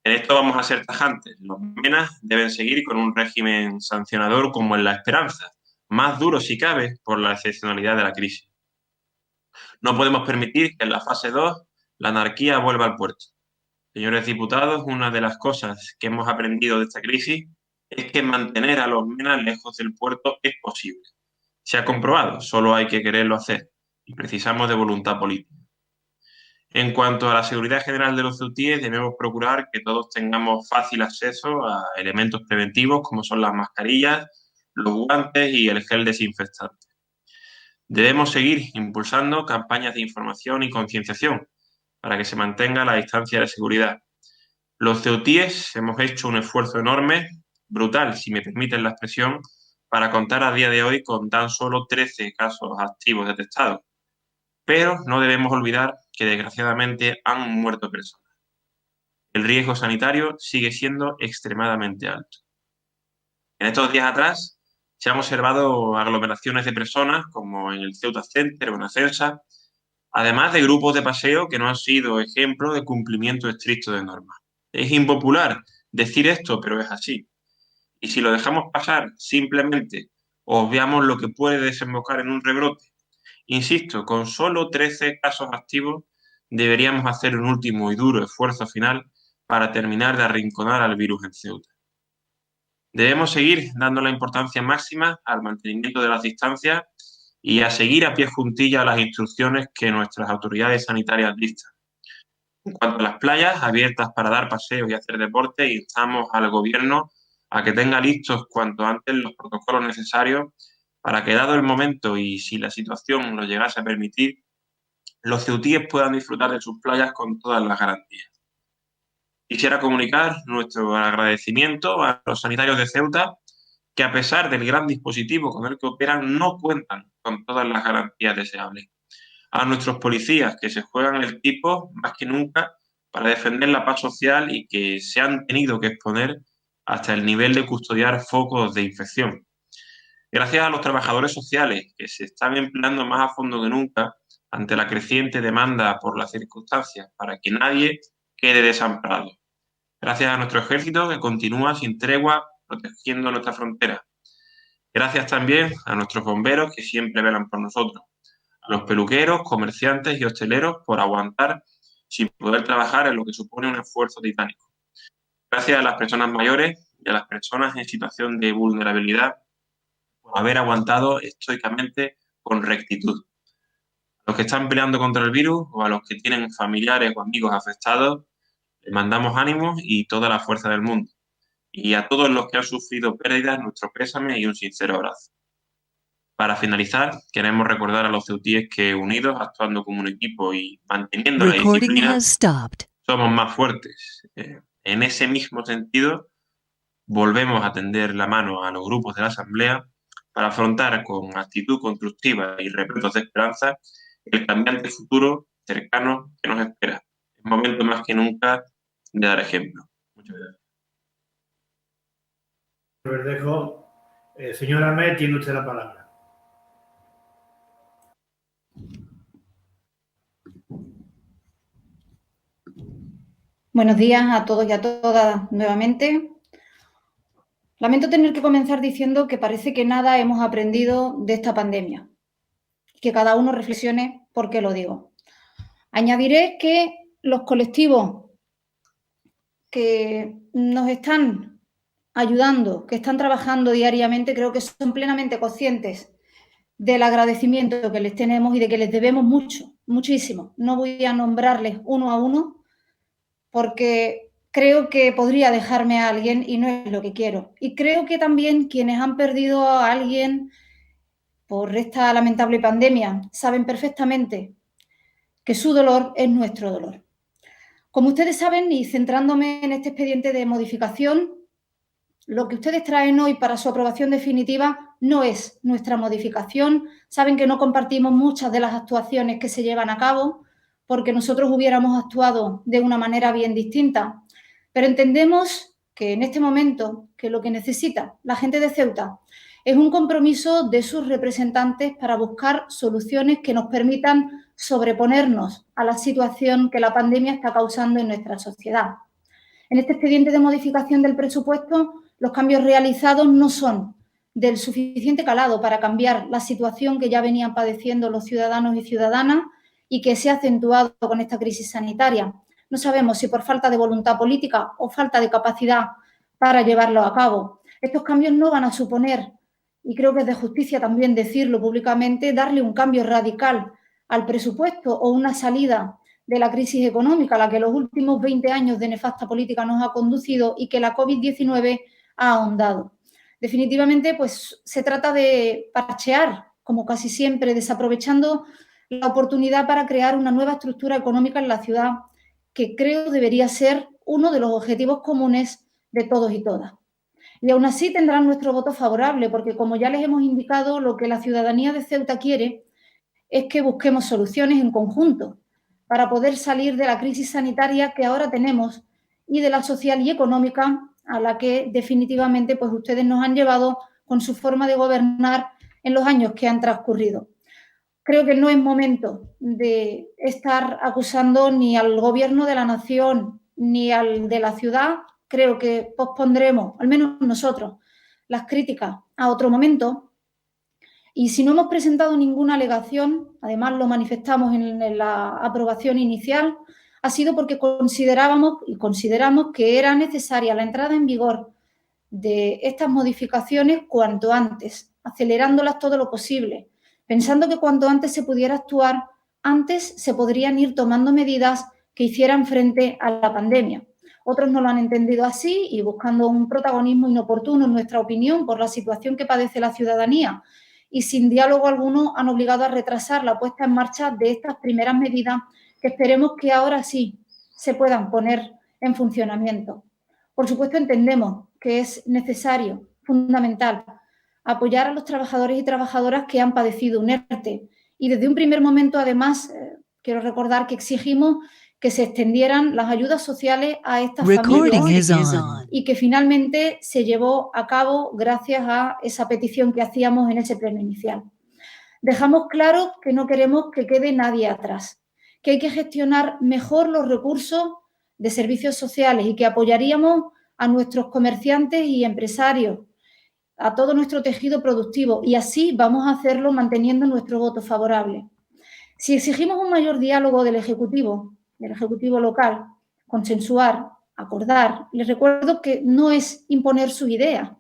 En esto vamos a ser tajantes. Los menas deben seguir con un régimen sancionador como en La Esperanza, más duro si cabe por la excepcionalidad de la crisis. No podemos permitir que en la fase 2 la anarquía vuelva al puerto. Señores diputados, una de las cosas que hemos aprendido de esta crisis es que mantener a los menas lejos del puerto es posible. Se ha comprobado, solo hay que quererlo hacer y precisamos de voluntad política. En cuanto a la seguridad general de los ceutíes, debemos procurar que todos tengamos fácil acceso a elementos preventivos como son las mascarillas, los guantes y el gel desinfectante. Debemos seguir impulsando campañas de información y concienciación para que se mantenga la distancia de seguridad. Los ceutíes hemos hecho un esfuerzo enorme, brutal, si me permiten la expresión, para contar a día de hoy con tan solo 13 casos activos detectados. Pero no debemos olvidar que desgraciadamente han muerto personas. El riesgo sanitario sigue siendo extremadamente alto. En estos días atrás se han observado aglomeraciones de personas, como en el Ceuta Center o en Acensa, además de grupos de paseo que no han sido ejemplo de cumplimiento estricto de normas. Es impopular decir esto, pero es así. Y si lo dejamos pasar simplemente obviamos lo que puede desembocar en un rebrote. Insisto, con solo 13 casos activos deberíamos hacer un último y duro esfuerzo final para terminar de arrinconar al virus en Ceuta. Debemos seguir dando la importancia máxima al mantenimiento de las distancias y a seguir a pie juntilla las instrucciones que nuestras autoridades sanitarias dictan. En cuanto a las playas abiertas para dar paseos y hacer deporte, instamos al Gobierno a que tenga listos cuanto antes los protocolos necesarios para que, dado el momento y si la situación lo llegase a permitir, los ceutíes puedan disfrutar de sus playas con todas las garantías. Quisiera comunicar nuestro agradecimiento a los sanitarios de Ceuta, que a pesar del gran dispositivo con el que operan, no cuentan con todas las garantías deseables. A nuestros policías, que se juegan el tipo más que nunca para defender la paz social y que se han tenido que exponer hasta el nivel de custodiar focos de infección. Gracias a los trabajadores sociales, que se están empleando más a fondo que nunca ante la creciente demanda por las circunstancias, para que nadie quede desamparado. Gracias a nuestro ejército, que continúa sin tregua protegiendo nuestra frontera. Gracias también a nuestros bomberos, que siempre velan por nosotros. A los peluqueros, comerciantes y hosteleros por aguantar sin poder trabajar en lo que supone un esfuerzo titánico. Gracias a las personas mayores y a las personas en situación de vulnerabilidad por haber aguantado estoicamente con rectitud. A los que están peleando contra el virus o a los que tienen familiares o amigos afectados, les mandamos ánimos y toda la fuerza del mundo. Y a todos los que han sufrido pérdidas, nuestro pésame y un sincero abrazo. Para finalizar, queremos recordar a los ceutíes que, unidos, actuando como un equipo y manteniendo la disciplina, somos más fuertes. En ese mismo sentido, volvemos a tender la mano a los grupos de la Asamblea para afrontar con actitud constructiva y repletos de esperanza el cambiante futuro cercano que nos espera. Es momento más que nunca de dar ejemplo. Muchas gracias. Verdejo. Señora Ahmed, tiene usted la palabra. Buenos días a todos y a todas nuevamente. Lamento tener que comenzar diciendo que parece que nada hemos aprendido de esta pandemia y que cada uno reflexione por qué lo digo. Añadiré que los colectivos que nos están ayudando, que están trabajando diariamente, creo que son plenamente conscientes del agradecimiento que les tenemos y de que les debemos mucho, muchísimo. No voy a nombrarles uno a uno porque creo que podría dejarme a alguien y no es lo que quiero. Y creo que también quienes han perdido a alguien por esta lamentable pandemia saben perfectamente que su dolor es nuestro dolor. Como ustedes saben, y centrándome en este expediente de modificación, lo que ustedes traen hoy para su aprobación definitiva no es nuestra modificación. Saben que no compartimos muchas de las actuaciones que se llevan a cabo porque nosotros hubiéramos actuado de una manera bien distinta. Pero entendemos que en este momento que lo que necesita la gente de Ceuta es un compromiso de sus representantes para buscar soluciones que nos permitan sobreponernos a la situación que la pandemia está causando en nuestra sociedad. En este expediente de modificación del presupuesto, los cambios realizados no son del suficiente calado para cambiar la situación que ya venían padeciendo los ciudadanos y ciudadanas y que se ha acentuado con esta crisis sanitaria. No sabemos si por falta de voluntad política o falta de capacidad para llevarlo a cabo. Estos cambios no van a suponer, y creo que es de justicia también decirlo públicamente, darle un cambio radical al presupuesto o una salida de la crisis económica a la que los últimos 20 años de nefasta política nos ha conducido y que la COVID-19 ha ahondado. Definitivamente, pues se trata de parchear, como casi siempre, desaprovechando la oportunidad para crear una nueva estructura económica en la ciudad, que creo debería ser uno de los objetivos comunes de todos y todas. Y aún así tendrán nuestro voto favorable, porque como ya les hemos indicado, lo que la ciudadanía de Ceuta quiere es que busquemos soluciones en conjunto para poder salir de la crisis sanitaria que ahora tenemos y de la social y económica a la que definitivamente pues ustedes nos han llevado con su forma de gobernar en los años que han transcurrido. Creo que no es momento de estar acusando ni al gobierno de la nación ni al de la ciudad. Creo que pospondremos, al menos nosotros, las críticas a otro momento. Y si no hemos presentado ninguna alegación, además lo manifestamos en la aprobación inicial, ha sido porque considerábamos y consideramos que era necesaria la entrada en vigor de estas modificaciones cuanto antes, acelerándolas todo lo posible, pensando que cuanto antes se pudiera actuar, antes se podrían ir tomando medidas que hicieran frente a la pandemia. Otros no lo han entendido así y buscando un protagonismo inoportuno, en nuestra opinión, por la situación que padece la ciudadanía y sin diálogo alguno han obligado a retrasar la puesta en marcha de estas primeras medidas que esperemos que ahora sí se puedan poner en funcionamiento. Por supuesto, entendemos que es necesario, fundamental, apoyar a los trabajadores y trabajadoras que han padecido un ERTE. Y desde un primer momento, además, quiero recordar que exigimos que se extendieran las ayudas sociales a estas familias y que finalmente se llevó a cabo gracias a esa petición que hacíamos en ese pleno inicial. Dejamos claro que no queremos que quede nadie atrás, que hay que gestionar mejor los recursos de servicios sociales y que apoyaríamos a nuestros comerciantes y empresarios, a todo nuestro tejido productivo, y así vamos a hacerlo manteniendo nuestro voto favorable. Si exigimos un mayor diálogo del Ejecutivo local, consensuar, acordar, les recuerdo que no es imponer sus ideas,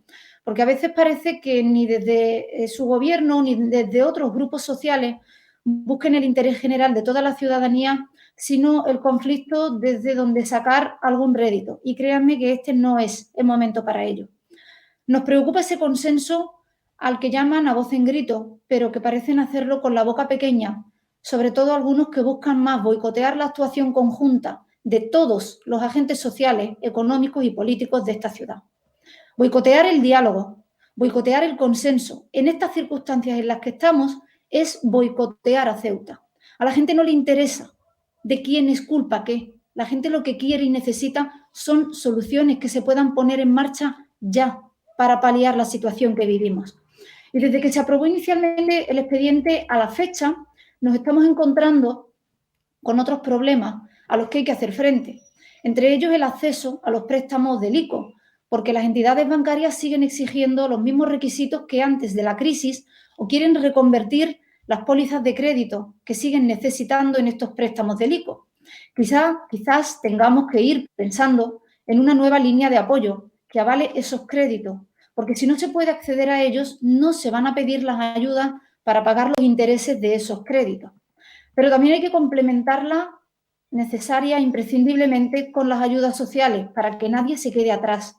porque a veces parece que ni desde su gobierno ni desde otros grupos sociales busquen el interés general de toda la ciudadanía, sino el conflicto desde donde sacar algún rédito. Y créanme que este no es el momento para ello. Nos preocupa ese consenso al que llaman a voz en grito, pero que parecen hacerlo con la boca pequeña, sobre todo algunos que buscan más boicotear la actuación conjunta de todos los agentes sociales, económicos y políticos de esta ciudad. Boicotear el diálogo, boicotear el consenso. En estas circunstancias en las que estamos es boicotear a Ceuta. A la gente no le interesa de quién es culpa qué. La gente lo que quiere y necesita son soluciones que se puedan poner en marcha ya para paliar la situación que vivimos. Y desde que se aprobó inicialmente el expediente a la fecha, nos estamos encontrando con otros problemas a los que hay que hacer frente. Entre ellos el acceso a los préstamos del ICO, porque las entidades bancarias siguen exigiendo los mismos requisitos que antes de la crisis o quieren reconvertir las pólizas de crédito que siguen necesitando en estos préstamos del ICO. Quizás tengamos que ir pensando en una nueva línea de apoyo que avale esos créditos, porque si no se puede acceder a ellos, no se van a pedir las ayudas para pagar los intereses de esos créditos. Pero también hay que complementarla necesaria e imprescindiblemente con las ayudas sociales para que nadie se quede atrás.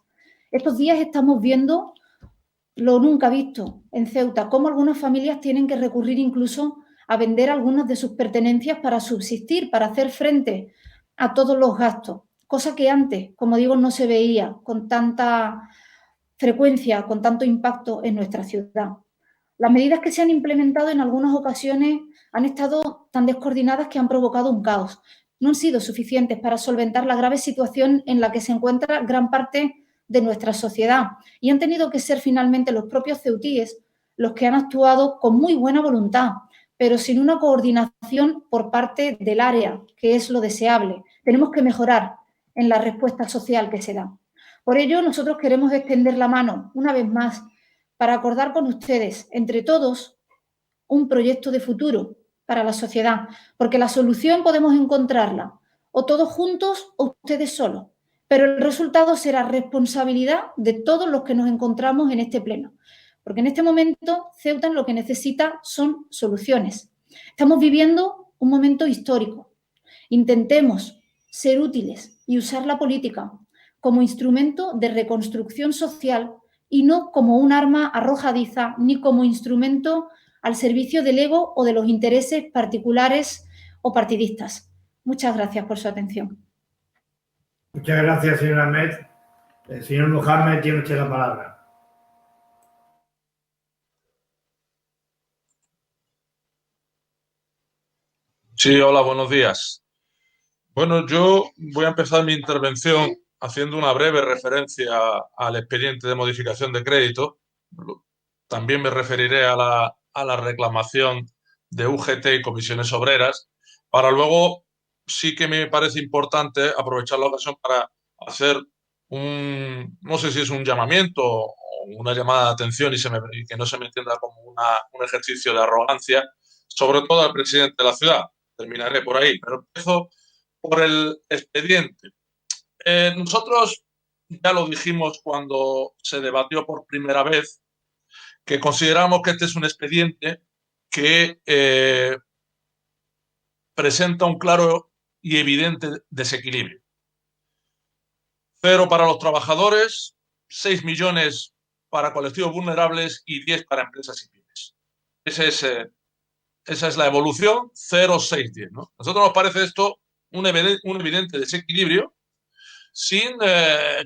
Estos días estamos viendo lo nunca visto en Ceuta, cómo algunas familias tienen que recurrir incluso a vender algunas de sus pertenencias para subsistir, para hacer frente a todos los gastos, cosa que antes, como digo, no se veía con tanta frecuencia, con tanto impacto en nuestra ciudad. Las medidas que se han implementado en algunas ocasiones han estado tan descoordinadas que han provocado un caos. No han sido suficientes para solventar la grave situación en la que se encuentra gran parte de nuestra sociedad y han tenido que ser finalmente los propios ceutíes los que han actuado con muy buena voluntad, pero sin una coordinación por parte del área, que es lo deseable. Tenemos que mejorar en la respuesta social que se da. Por ello, nosotros queremos extender la mano, una vez más, para acordar con ustedes, entre todos, un proyecto de futuro para la sociedad, porque la solución podemos encontrarla o todos juntos o ustedes solos, pero el resultado será responsabilidad de todos los que nos encontramos en este pleno, porque en este momento Ceuta lo que necesita son soluciones. Estamos viviendo un momento histórico. Intentemos ser útiles y usar la política como instrumento de reconstrucción social y no como un arma arrojadiza ni como instrumento al servicio del ego o de los intereses particulares o partidistas. Muchas gracias por su atención. Muchas gracias, señora Ahmed. El señor Mohamed tiene usted la palabra. Sí, hola, buenos días. Bueno, yo voy a empezar mi intervención haciendo una breve referencia al expediente de modificación de crédito. También me referiré a la reclamación de UGT y comisiones obreras, para luego sí que me parece importante aprovechar la ocasión para hacer no sé si es un llamamiento o una llamada de atención y que no se me entienda como un ejercicio de arrogancia, sobre todo al presidente de la ciudad. Terminaré por ahí, pero empiezo por el expediente. Nosotros ya lo dijimos cuando se debatió por primera vez, que consideramos que este es un expediente que presenta un claro y evidente desequilibrio. 0 para los trabajadores, 6 millones para colectivos vulnerables y 10 para empresas y pymes. Esa es la evolución, 0, 6, 10. ¿no? A nosotros nos parece esto un evidente desequilibrio, sin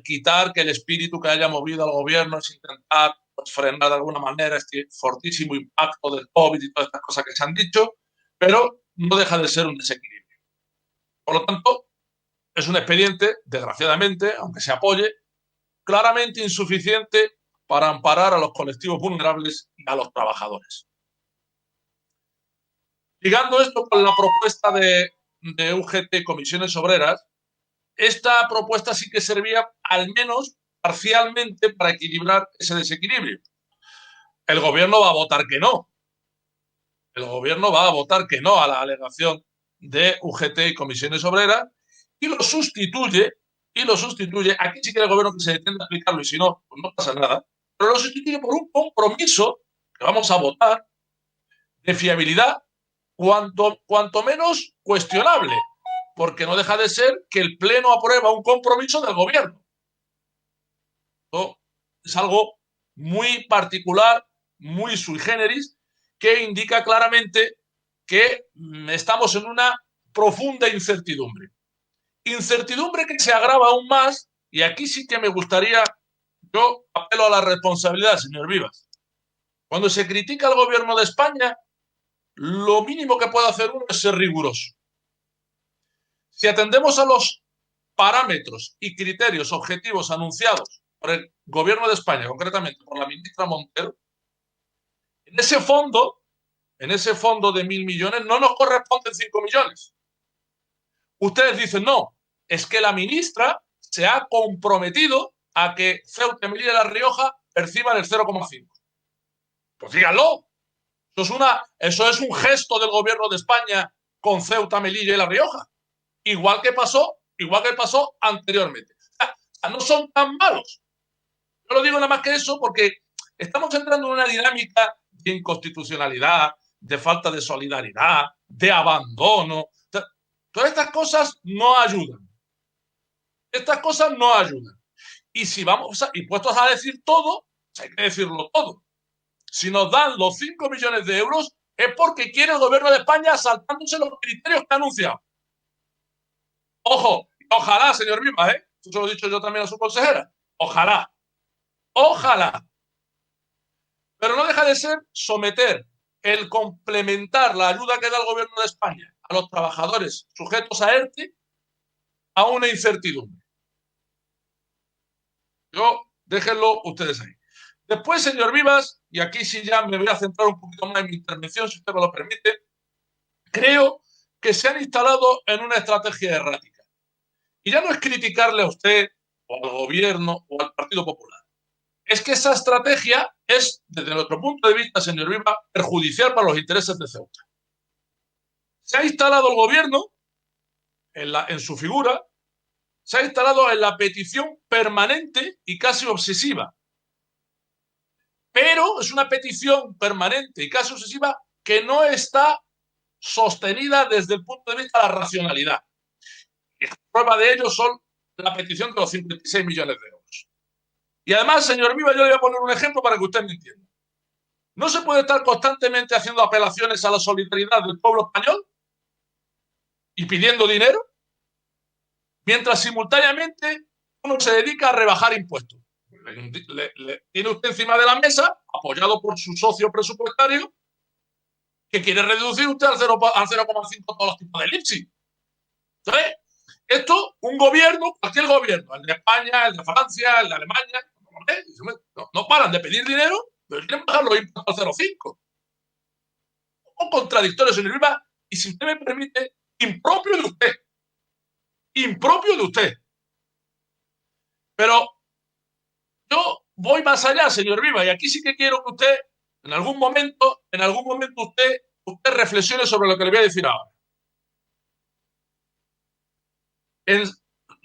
quitar que el espíritu que haya movido al gobierno es intentar frenar de alguna manera este fortísimo impacto del COVID y todas estas cosas que se han dicho, pero no deja de ser un desequilibrio. Por lo tanto, es un expediente, desgraciadamente, aunque se apoye, claramente insuficiente para amparar a los colectivos vulnerables y a los trabajadores. Ligando esto con la propuesta de UGT y comisiones obreras, esta propuesta sí que servía al menos parcialmente para equilibrar ese desequilibrio. El gobierno va a votar que no. El gobierno va a votar que no a la alegación de UGT y comisiones obreras y lo sustituye, aquí sí que el gobierno que se detenga a explicarlo y si no, pues no pasa nada, pero lo sustituye por un compromiso que vamos a votar de fiabilidad cuanto menos cuestionable, porque no deja de ser que el Pleno aprueba un compromiso del gobierno. Esto es algo muy particular, muy sui generis, que indica claramente que estamos en una profunda incertidumbre. Incertidumbre que se agrava aún más, y aquí sí que me gustaría, yo apelo a la responsabilidad, señor Vivas. Cuando se critica al gobierno de España, lo mínimo que puede hacer uno es ser riguroso. Si atendemos a los parámetros y criterios objetivos anunciados por el gobierno de España, concretamente por la ministra Montero, en ese fondo de 1.000 millones no nos corresponden 5 millones. Ustedes dicen, no, es que la ministra se ha comprometido a que Ceuta, Melilla y La Rioja perciban el 0,5. Pues díganlo. Eso es un gesto del gobierno de España con Ceuta, Melilla y La Rioja. Igual que pasó anteriormente. O sea, no son tan malos. Yo lo digo nada más que eso porque estamos entrando en una dinámica de inconstitucionalidad, de falta de solidaridad, de abandono. Todas estas cosas no ayudan. Y si vamos y puestos a decir todo, hay que decirlo todo. Si nos dan los 5 millones de euros es porque quiere el gobierno de España saltándose los criterios que ha anunciado. Ojo, ojalá, señor Vivas, eso se lo he dicho yo también a su consejera. Ojalá. Pero Pero no deja de ser someter el complementar la ayuda que da el Gobierno de España a los trabajadores sujetos a ERTE a una incertidumbre. Déjenlo ustedes ahí. Después, señor Vivas, y aquí sí ya me voy a centrar un poquito más en mi intervención, si usted me lo permite, creo que se han instalado en una estrategia errática. Y ya no es criticarle a usted o al Gobierno o al Partido Popular. Es que esa estrategia es, desde nuestro punto de vista, señor Vivas, perjudicial para los intereses de Ceuta. Se ha instalado el Gobierno en su figura, se ha instalado en la petición permanente y casi obsesiva. Pero es una petición permanente y casi obsesiva que no está sostenida desde el punto de vista de la racionalidad. Y la prueba de ello son la petición de los 56 millones de euros. Y además, señor Viva, yo le voy a poner un ejemplo para que usted me entienda. No se puede estar constantemente haciendo apelaciones a la solidaridad del pueblo español y pidiendo dinero, mientras simultáneamente uno se dedica a rebajar impuestos. Tiene usted encima de la mesa, apoyado por su socio presupuestario, que quiere reducir usted al 0,5 todos los tipos de IPSI. Entonces, esto, un gobierno, cualquier gobierno, el de España, el de Francia, el de Alemania, no paran de pedir dinero, pero quieren bajar los impuestos al 0,5. Un contradictorio, señor Viva, y si usted me permite, impropio de usted. Impropio de usted. Pero yo voy más allá, señor Viva, y aquí sí que quiero que usted, en algún momento usted reflexione sobre lo que le voy a decir ahora.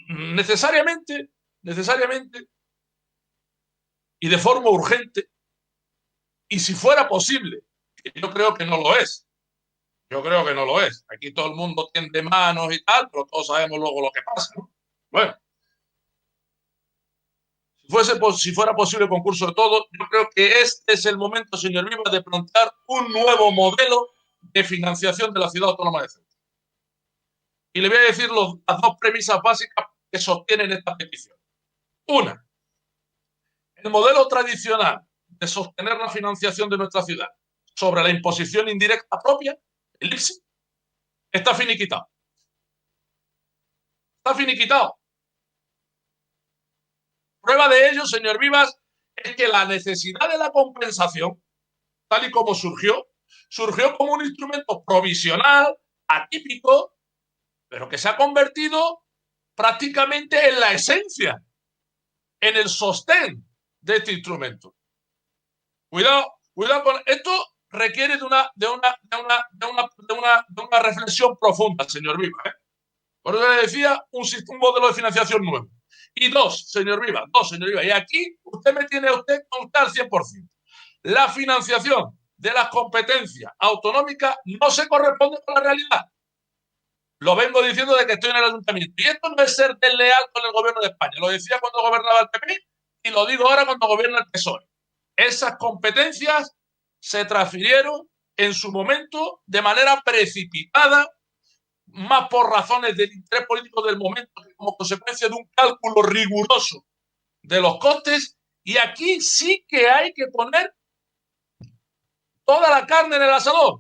Necesariamente, y de forma urgente, y si fuera posible, que yo creo que no lo es. Aquí todo el mundo tiende manos y tal, pero todos sabemos luego lo que pasa, ¿no? Bueno, si fuera posible el concurso de todos, yo creo que este es el momento, señor Viva, de plantear un nuevo modelo de financiación de la Ciudad Autónoma de Ceuta. Y le voy a decir las dos premisas básicas que sostienen esta petición. Una, el modelo tradicional de sostener la financiación de nuestra ciudad sobre la imposición indirecta propia, el IPSI, está finiquitado. Está finiquitado. Prueba de ello, señor Vivas, es que la necesidad de la compensación, tal y como surgió como un instrumento provisional, atípico, pero que se ha convertido prácticamente en la esencia, en el sostén de este instrumento. Cuidado con esto. Requiere de una reflexión profunda, señor Viva. Por eso le decía, un modelo de financiación nuevo. Y dos, señor Viva, y aquí usted me tiene al 100%. La financiación de las competencias autonómicas no se corresponde con la realidad. Lo vengo diciendo desde que estoy en el ayuntamiento. Y esto no es ser desleal con el gobierno de España. Lo decía cuando gobernaba el PP y lo digo ahora cuando gobierna el PSOE. Esas competencias se transfirieron en su momento de manera precipitada, más por razones del interés político del momento que como consecuencia de un cálculo riguroso de los costes. Y aquí sí que hay que poner toda la carne en el asador.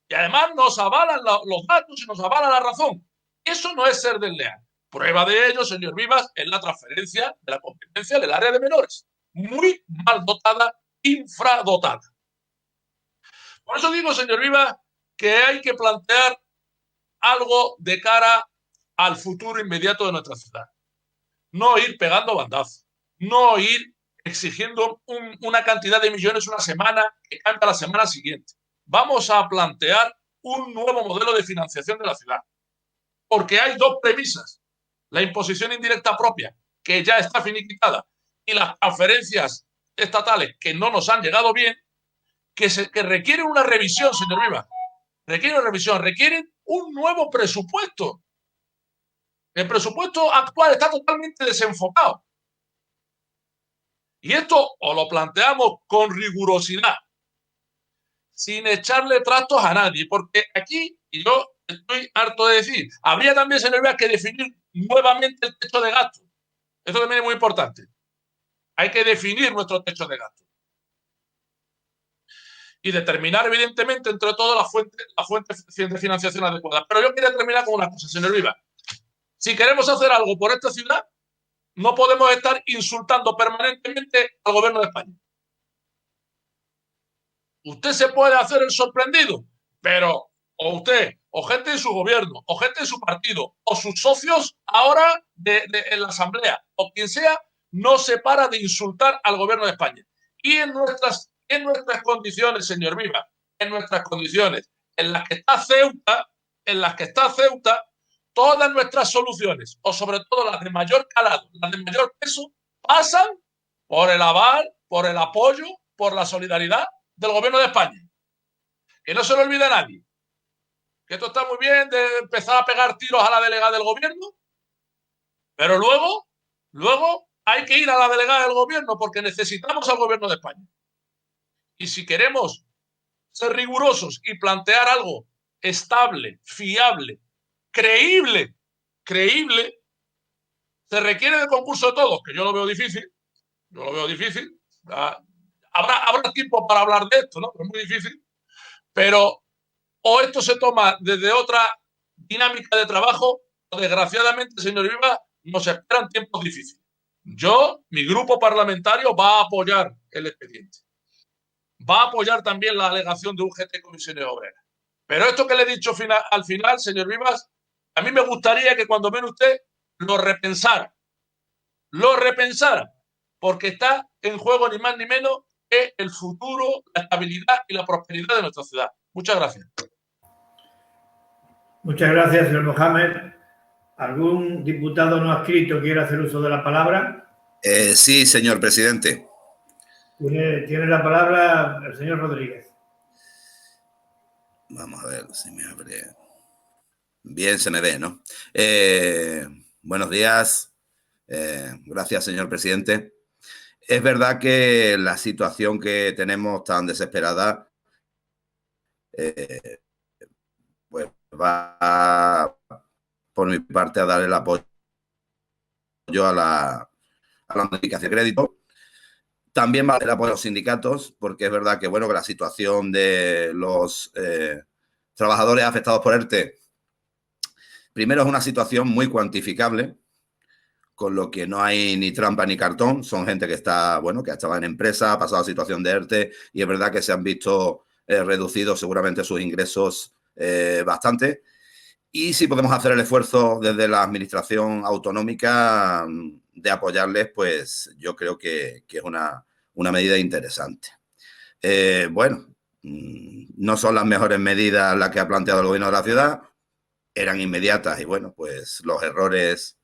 Y además nos avalan los datos y nos avala la razón. Eso no es ser desleal. Prueba de ello, señor Vivas, es la transferencia de la competencia del área de menores. Muy mal dotada, infradotada. Por eso digo, señor Vivas, que hay que plantear algo de cara al futuro inmediato de nuestra ciudad. No ir pegando bandazos. No ir exigiendo una cantidad de millones una semana que cambia la semana siguiente. Vamos a plantear un nuevo modelo de financiación de la ciudad. Porque hay dos premisas. La imposición indirecta propia, que ya está finiquitada, y las transferencias estatales que no nos han llegado bien, que requieren una revisión, señor Viva. Requieren un nuevo presupuesto. El presupuesto actual está totalmente desenfocado. Y esto o lo planteamos con rigurosidad, sin echarle trastos a nadie, porque aquí, y yo estoy harto de decir, habría también, señor Viva, que definir nuevamente el techo de gasto. Esto también es muy importante. Hay que definir nuestro techo de gasto. y determinar, evidentemente, entre todos la fuente de financiación adecuada. Pero yo quería terminar con una cosa, señor Vivas. Si queremos hacer algo por esta ciudad, no podemos estar insultando permanentemente al gobierno de España. Usted se puede hacer el sorprendido, pero o usted, o gente de su gobierno, o gente de su partido, o sus socios ahora en la Asamblea, o quien sea, no se para de insultar al gobierno de España. Y en nuestras condiciones, señor Vivas, en nuestras condiciones, en las que está Ceuta, todas nuestras soluciones, o sobre todo las de mayor calado, las de mayor peso, pasan por el aval, por el apoyo, por la solidaridad del gobierno de España. Que no se lo olvide a nadie. Que esto está muy bien de empezar a pegar tiros a la delegada del gobierno, pero luego hay que ir a la delegada del gobierno porque necesitamos al gobierno de España. Y si queremos ser rigurosos y plantear algo estable, fiable, creíble, se requiere de concurso de todos, que yo lo veo difícil. Habrá tiempo para hablar de esto, ¿no? Pero es muy difícil. Pero o esto se toma desde otra dinámica de trabajo, o desgraciadamente, señor Vivas, nos esperan tiempos difíciles. Mi grupo parlamentario va a apoyar el expediente. Va a apoyar también la alegación de UGT Comisiones Obreras. Pero esto que le he dicho al final, señor Vivas, a mí me gustaría que cuando viene usted lo repensara, porque está en juego ni más ni menos que el futuro, la estabilidad y la prosperidad de nuestra ciudad. Muchas gracias. Muchas gracias, señor Mohamed. ¿Algún diputado no adscrito quiere hacer uso de la palabra? Sí, señor presidente. Tiene la palabra el señor Rodríguez. Vamos a ver si me abre. Bien, se me ve, ¿no? Buenos días. Gracias, señor presidente. Es verdad que la situación que tenemos tan desesperada pues va, por mi parte, a dar el apoyo a la modificación de crédito. También va a dar el apoyo a los sindicatos, porque es verdad que, bueno, que la situación de los trabajadores afectados por ERTE, primero, es una situación muy cuantificable, con lo que no hay ni trampa ni cartón. Son gente que está, bueno, que estaba en empresa, ha pasado situación de ERTE, y es verdad que se han visto reducidos seguramente sus ingresos bastante. Y si podemos hacer el esfuerzo desde la administración autonómica de apoyarles, pues yo creo que es una medida interesante. Bueno, no son las mejores medidas las que ha planteado el gobierno de la ciudad, eran inmediatas y, bueno, pues los errores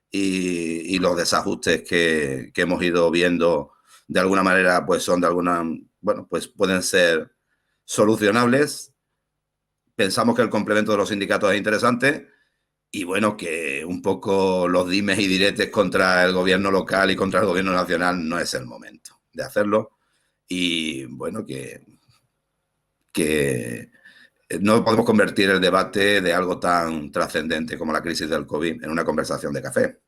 y los desajustes que hemos ido viendo de alguna manera, pues son de alguna, bueno, pues pueden ser solucionables. Pensamos que el complemento de los sindicatos es interesante y, bueno, que un poco los dimes y diretes contra el gobierno local y contra el gobierno nacional no es el momento de hacerlo. Y, bueno, que no podemos convertir el debate de algo tan trascendente como la crisis del COVID en una conversación de café.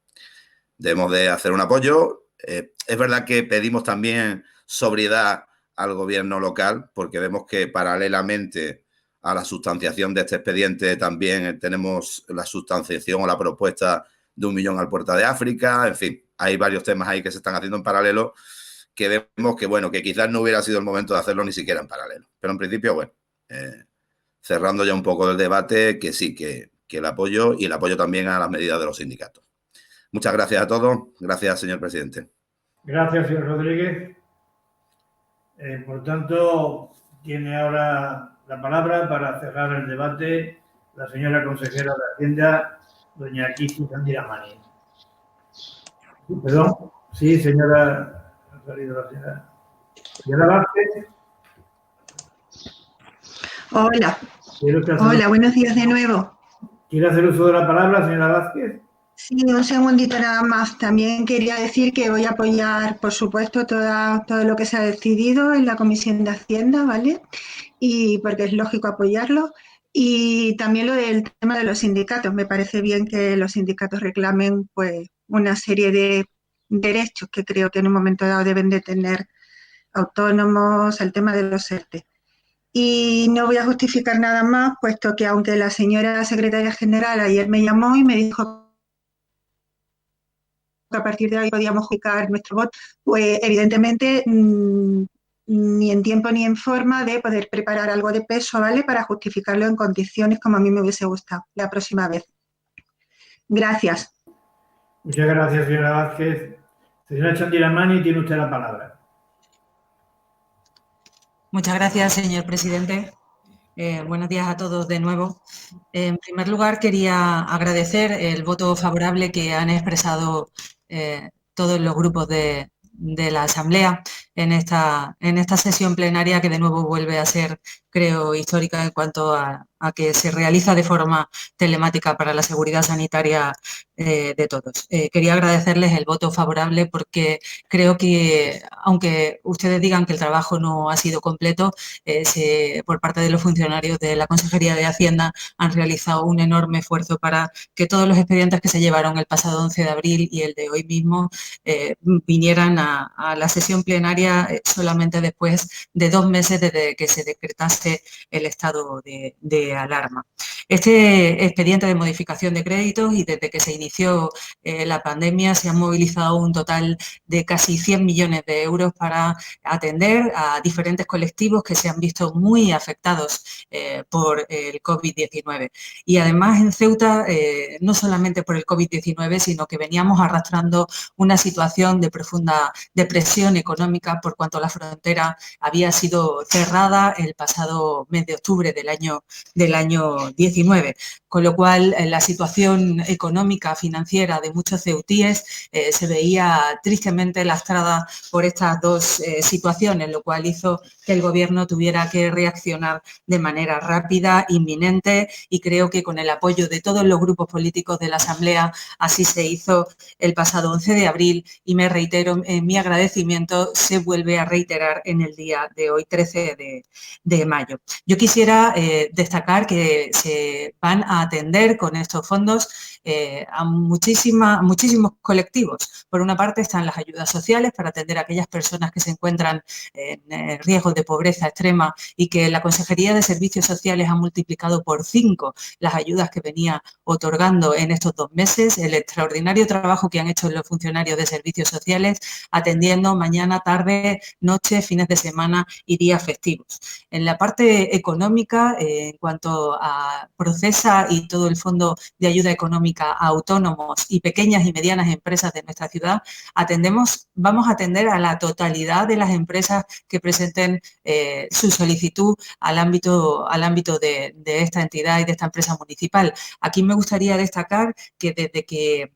Debemos de hacer un apoyo. Es verdad que pedimos también sobriedad al gobierno local, porque vemos que paralelamente a la sustanciación de este expediente también tenemos la sustanciación o la propuesta de 1 millón al Puerta de África. En fin, hay varios temas ahí que se están haciendo en paralelo que vemos que, bueno, que quizás no hubiera sido el momento de hacerlo ni siquiera en paralelo. Pero en principio, bueno, cerrando ya un poco el debate, que sí, que el apoyo y el apoyo también a las medidas de los sindicatos. Muchas gracias a todos. Gracias, señor presidente. Gracias, señor Rodríguez. Por tanto, tiene ahora la palabra para cerrar el debate la señora consejera de Hacienda, doña Kiki Candiramani. Perdón. Sí, señora. Ha salido la señora. Señora Vázquez. Hola. Hola, buenos días de nuevo. ¿Quiere hacer uso de la palabra, señora Vázquez? Sí, un segundito nada más. También quería decir que voy a apoyar, por supuesto, todo lo que se ha decidido en la Comisión de Hacienda, ¿vale? Y porque es lógico apoyarlo. Y también lo del tema de los sindicatos. Me parece bien que los sindicatos reclamen, pues, una serie de derechos que creo que en un momento dado deben de tener autónomos, el tema de los ERTE. Y no voy a justificar nada más, puesto que aunque la señora secretaria general ayer me llamó y me dijo que a partir de ahí podíamos justificar nuestro voto, pues evidentemente ni en tiempo ni en forma de poder preparar algo de peso, ¿vale? Para justificarlo en condiciones como a mí me hubiese gustado la próxima vez. Gracias. Muchas gracias, señora Vázquez. Señora Chandiramani, tiene usted la palabra. Muchas gracias, señor presidente. Buenos días a todos de nuevo. En primer lugar, quería agradecer el voto favorable que han expresado todos los grupos de la Asamblea en esta sesión plenaria, que de nuevo vuelve a ser, creo, histórica en cuanto a que se realiza de forma telemática para la seguridad sanitaria de todos. Quería agradecerles el voto favorable porque creo que, aunque ustedes digan que el trabajo no ha sido completo, por parte de los funcionarios de la Consejería de Hacienda han realizado un enorme esfuerzo para que todos los expedientes que se llevaron el pasado 11 de abril y el de hoy mismo vinieran a la sesión plenaria solamente después de 2 meses desde que se decretase el estado de alarma. Este expediente de modificación de créditos, y desde que se inició la pandemia, se han movilizado un total de casi 100 millones de euros para atender a diferentes colectivos que se han visto muy afectados por el COVID-19. Y además en Ceuta, no solamente por el COVID-19, sino que veníamos arrastrando una situación de profunda depresión económica por cuanto la frontera había sido cerrada el pasado mes de octubre del año 19, con lo cual la situación económica, financiera de muchos ceutíes se veía tristemente lastrada por estas dos situaciones, lo cual hizo que el Gobierno tuviera que reaccionar de manera rápida, inminente, y creo que con el apoyo de todos los grupos políticos de la Asamblea así se hizo el pasado 11 de abril, y me reitero en mi agradecimiento, se vuelve a reiterar en el día de hoy, 13 de mayo. Yo quisiera destacar que se van a atender con estos fondos a muchísimos colectivos. Por una parte están las ayudas sociales para atender a aquellas personas que se encuentran en riesgo de pobreza extrema y que la Consejería de Servicios Sociales ha multiplicado por 5 las ayudas que venía otorgando en estos 2 meses, el extraordinario trabajo que han hecho los funcionarios de servicios sociales atendiendo mañana, tarde, noche, fines de semana y días festivos. En la parte económica, en cuanto a Procesa y todo el Fondo de Ayuda Económica a autónomos y pequeñas y medianas empresas de nuestra ciudad, vamos a atender a la totalidad de las empresas que presenten su solicitud al ámbito de esta entidad y de esta empresa municipal. Aquí me gustaría destacar que desde que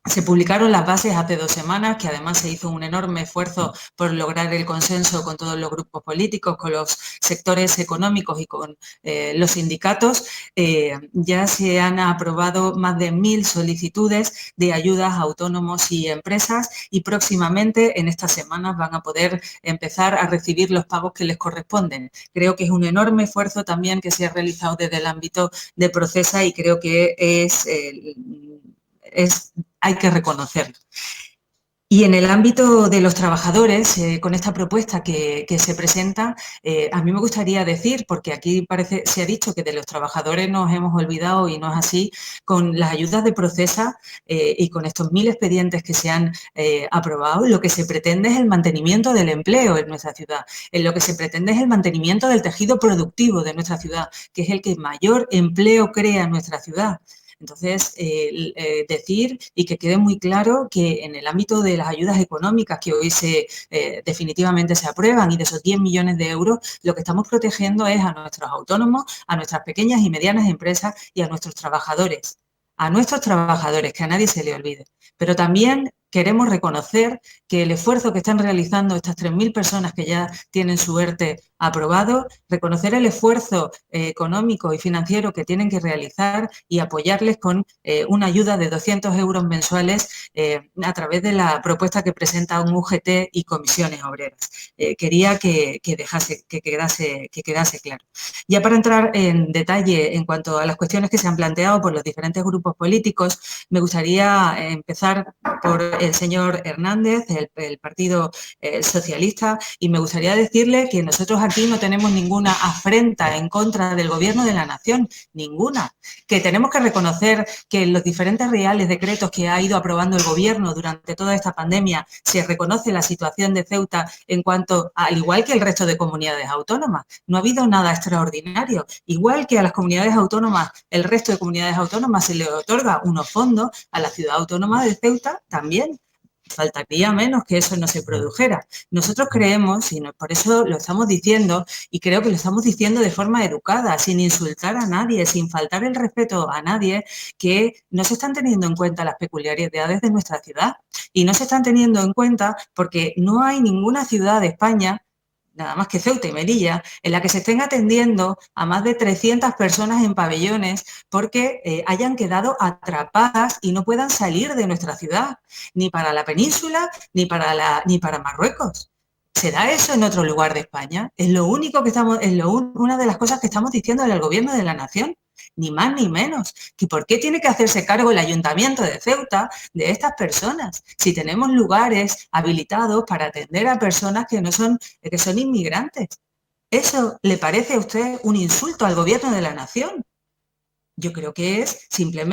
se publicaron las bases hace 2 semanas, que además se hizo un enorme esfuerzo por lograr el consenso con todos los grupos políticos, con los sectores económicos y con los sindicatos. Ya se han aprobado más de 1000 solicitudes de ayudas a autónomos y empresas, y próximamente en estas semanas van a poder empezar a recibir los pagos que les corresponden. Creo que es un enorme esfuerzo también que se ha realizado desde el ámbito de Procesa, y creo que hay que reconocerlo. Y en el ámbito de los trabajadores, con esta propuesta que se presenta, a mí me gustaría decir, porque aquí se ha dicho que de los trabajadores nos hemos olvidado y no es así, con las ayudas de Procesa y con estos 1000 expedientes que se han aprobado, lo que se pretende es el mantenimiento del empleo en nuestra ciudad, lo que se pretende es el mantenimiento del tejido productivo de nuestra ciudad, que es el que mayor empleo crea en nuestra ciudad. Entonces, decir y que quede muy claro que en el ámbito de las ayudas económicas que hoy definitivamente se aprueban, y de esos 10 millones de euros, lo que estamos protegiendo es a nuestros autónomos, a nuestras pequeñas y medianas empresas y a nuestros trabajadores. Que a nadie se le olvide. Pero también queremos reconocer que el esfuerzo que están realizando estas 3000 personas que ya tienen su ERTE aprobado, reconocer el esfuerzo económico y financiero que tienen que realizar y apoyarles con una ayuda de 200 euros mensuales a través de la propuesta que presenta un UGT y comisiones obreras. Quería que quedase claro. Ya para entrar en detalle en cuanto a las cuestiones que se han planteado por los diferentes grupos políticos, me gustaría empezar por el señor Hernández, el Partido Socialista, y me gustaría decirle que nosotros aquí no tenemos ninguna afrenta en contra del Gobierno de la Nación, ninguna, que tenemos que reconocer que en los diferentes reales decretos que ha ido aprobando el Gobierno durante toda esta pandemia se reconoce la situación de Ceuta en cuanto, al igual que el resto de comunidades autónomas, no ha habido nada extraordinario, igual que a las comunidades autónomas, el resto de comunidades autónomas se le otorga unos fondos, a la ciudad autónoma de Ceuta también. Faltaría menos que eso no se produjera. Nosotros creemos, y por eso lo estamos diciendo, y creo que lo estamos diciendo de forma educada, sin insultar a nadie, sin faltar el respeto a nadie, que no se están teniendo en cuenta las peculiaridades de nuestra ciudad. Y no se están teniendo en cuenta porque no hay ninguna ciudad de España, nada más que Ceuta y Melilla, en la que se estén atendiendo a más de 300 personas en pabellones porque hayan quedado atrapadas y no puedan salir de nuestra ciudad, ni para la península, ni para Marruecos. ¿Se da eso en otro lugar de España? Es lo único que una de las cosas que estamos diciendo al Gobierno de la Nación, ni más ni menos. ¿Y por qué tiene que hacerse cargo el Ayuntamiento de Ceuta de estas personas? Si tenemos lugares habilitados para atender a personas que son inmigrantes. ¿Eso le parece a usted un insulto al Gobierno de la Nación? Yo creo que es simple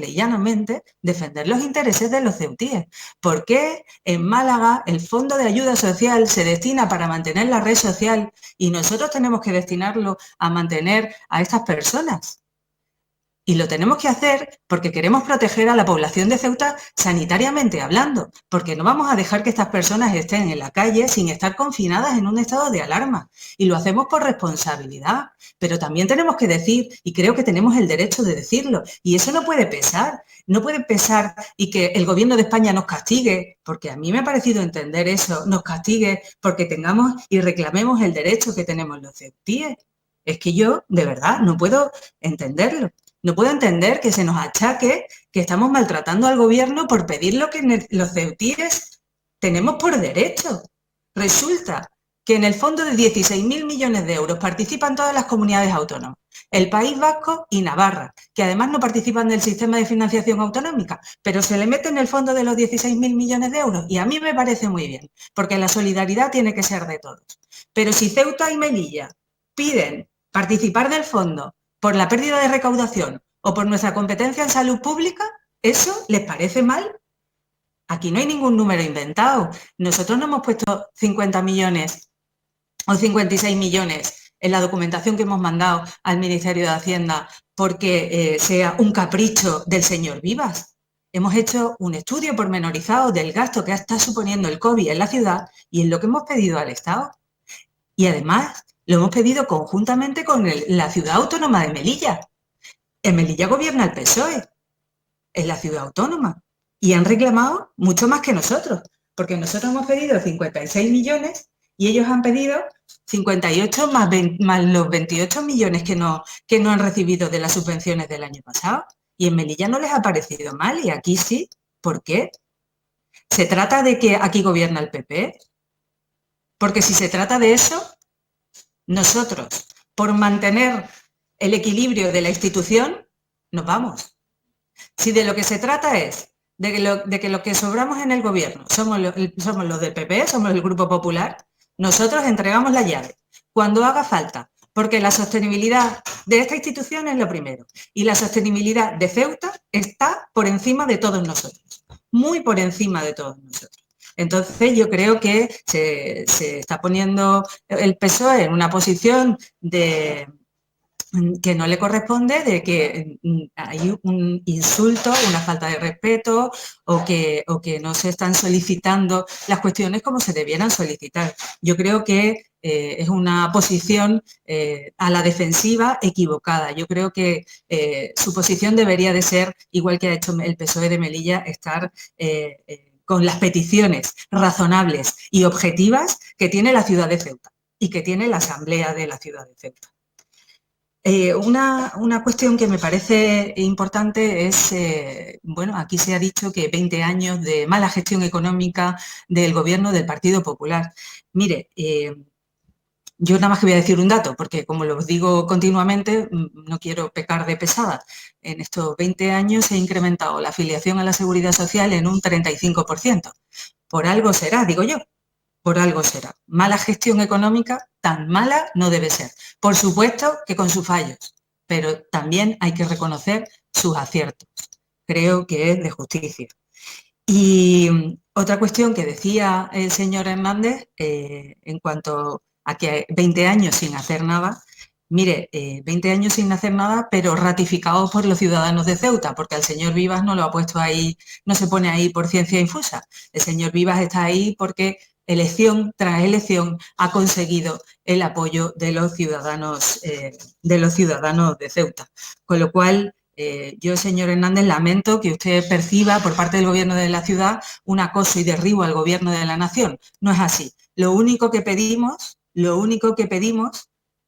y llanamente, defender los intereses de los ceutíes. ¿Por qué en Málaga el Fondo de Ayuda Social se destina para mantener la red social y nosotros tenemos que destinarlo a mantener a estas personas? Y lo tenemos que hacer porque queremos proteger a la población de Ceuta sanitariamente hablando, porque no vamos a dejar que estas personas estén en la calle sin estar confinadas en un estado de alarma. Y lo hacemos por responsabilidad, pero también tenemos que decir, y creo que tenemos el derecho de decirlo, y eso no puede pesar y que el Gobierno de España nos castigue, porque a mí me ha parecido entender eso, nos castigue porque tengamos y reclamemos el derecho que tenemos los ceutíes. Es que yo, de verdad, no puedo entenderlo. No puedo entender que se nos achaque que estamos maltratando al Gobierno por pedir lo que los ceutíes tenemos por derecho. Resulta que en el fondo de 16.000 millones de euros participan todas las comunidades autónomas, el País Vasco y Navarra, que además no participan del sistema de financiación autonómica, pero se le mete en el fondo de los 16.000 millones de euros y a mí me parece muy bien, porque la solidaridad tiene que ser de todos. Pero si Ceuta y Melilla piden participar del fondo por la pérdida de recaudación o por nuestra competencia en salud pública, ¿eso les parece mal? Aquí no hay ningún número inventado. Nosotros no hemos puesto 50 millones o 56 millones en la documentación que hemos mandado al Ministerio de Hacienda porque sea un capricho del señor Vivas. Hemos hecho un estudio pormenorizado del gasto que está suponiendo el COVID en la ciudad y es lo que hemos pedido al Estado. Y además lo hemos pedido conjuntamente con la ciudad autónoma de Melilla. En Melilla gobierna el PSOE, es la ciudad autónoma. Y han reclamado mucho más que nosotros, porque nosotros hemos pedido 56 millones y ellos han pedido 58 más los 28 millones que no han recibido de las subvenciones del año pasado. Y en Melilla no les ha parecido mal y aquí sí. ¿Por qué? ¿Se trata de que aquí gobierna el PP? Porque si se trata de eso, nosotros, por mantener el equilibrio de la institución, nos vamos. Si de lo que se trata es de que lo que sobramos en el gobierno somos los del PP, somos el Grupo Popular, nosotros entregamos la llave cuando haga falta, porque la sostenibilidad de esta institución es lo primero y la sostenibilidad de Ceuta está por encima de todos nosotros, muy por encima de todos nosotros. Entonces yo creo que se está poniendo el PSOE en una posición que no le corresponde, de que hay un insulto, una falta de respeto o que no se están solicitando las cuestiones como se debieran solicitar. Yo creo que es una posición a la defensiva equivocada. Yo creo que su posición debería de ser, igual que ha hecho el PSOE de Melilla, estar con las peticiones razonables y objetivas que tiene la ciudad de Ceuta y que tiene la Asamblea de la ciudad de Ceuta. Una cuestión que me parece importante es, bueno, aquí se ha dicho que 20 años de mala gestión económica del gobierno del Partido Popular. Mire, Yo nada más que voy a decir un dato, porque como los digo continuamente, no quiero pecar de pesada. En estos 20 años se ha incrementado la afiliación a la Seguridad Social en un 35%. Por algo será, digo yo, por algo será. Mala gestión económica, tan mala no debe ser. Por supuesto que con sus fallos, pero también hay que reconocer sus aciertos. Creo que es de justicia. Y otra cuestión que decía el señor Hernández en cuanto a que 20 años sin hacer nada, mire, 20 años sin hacer nada, pero ratificados por los ciudadanos de Ceuta, porque al señor Vivas no lo ha puesto ahí, no se pone ahí por ciencia infusa. El señor Vivas está ahí porque elección tras elección ha conseguido el apoyo de los ciudadanos de Ceuta. Con lo cual, yo, señor Hernández, lamento que usted perciba por parte del Gobierno de la ciudad un acoso y derribo al Gobierno de la nación. No es así. Lo único que pedimos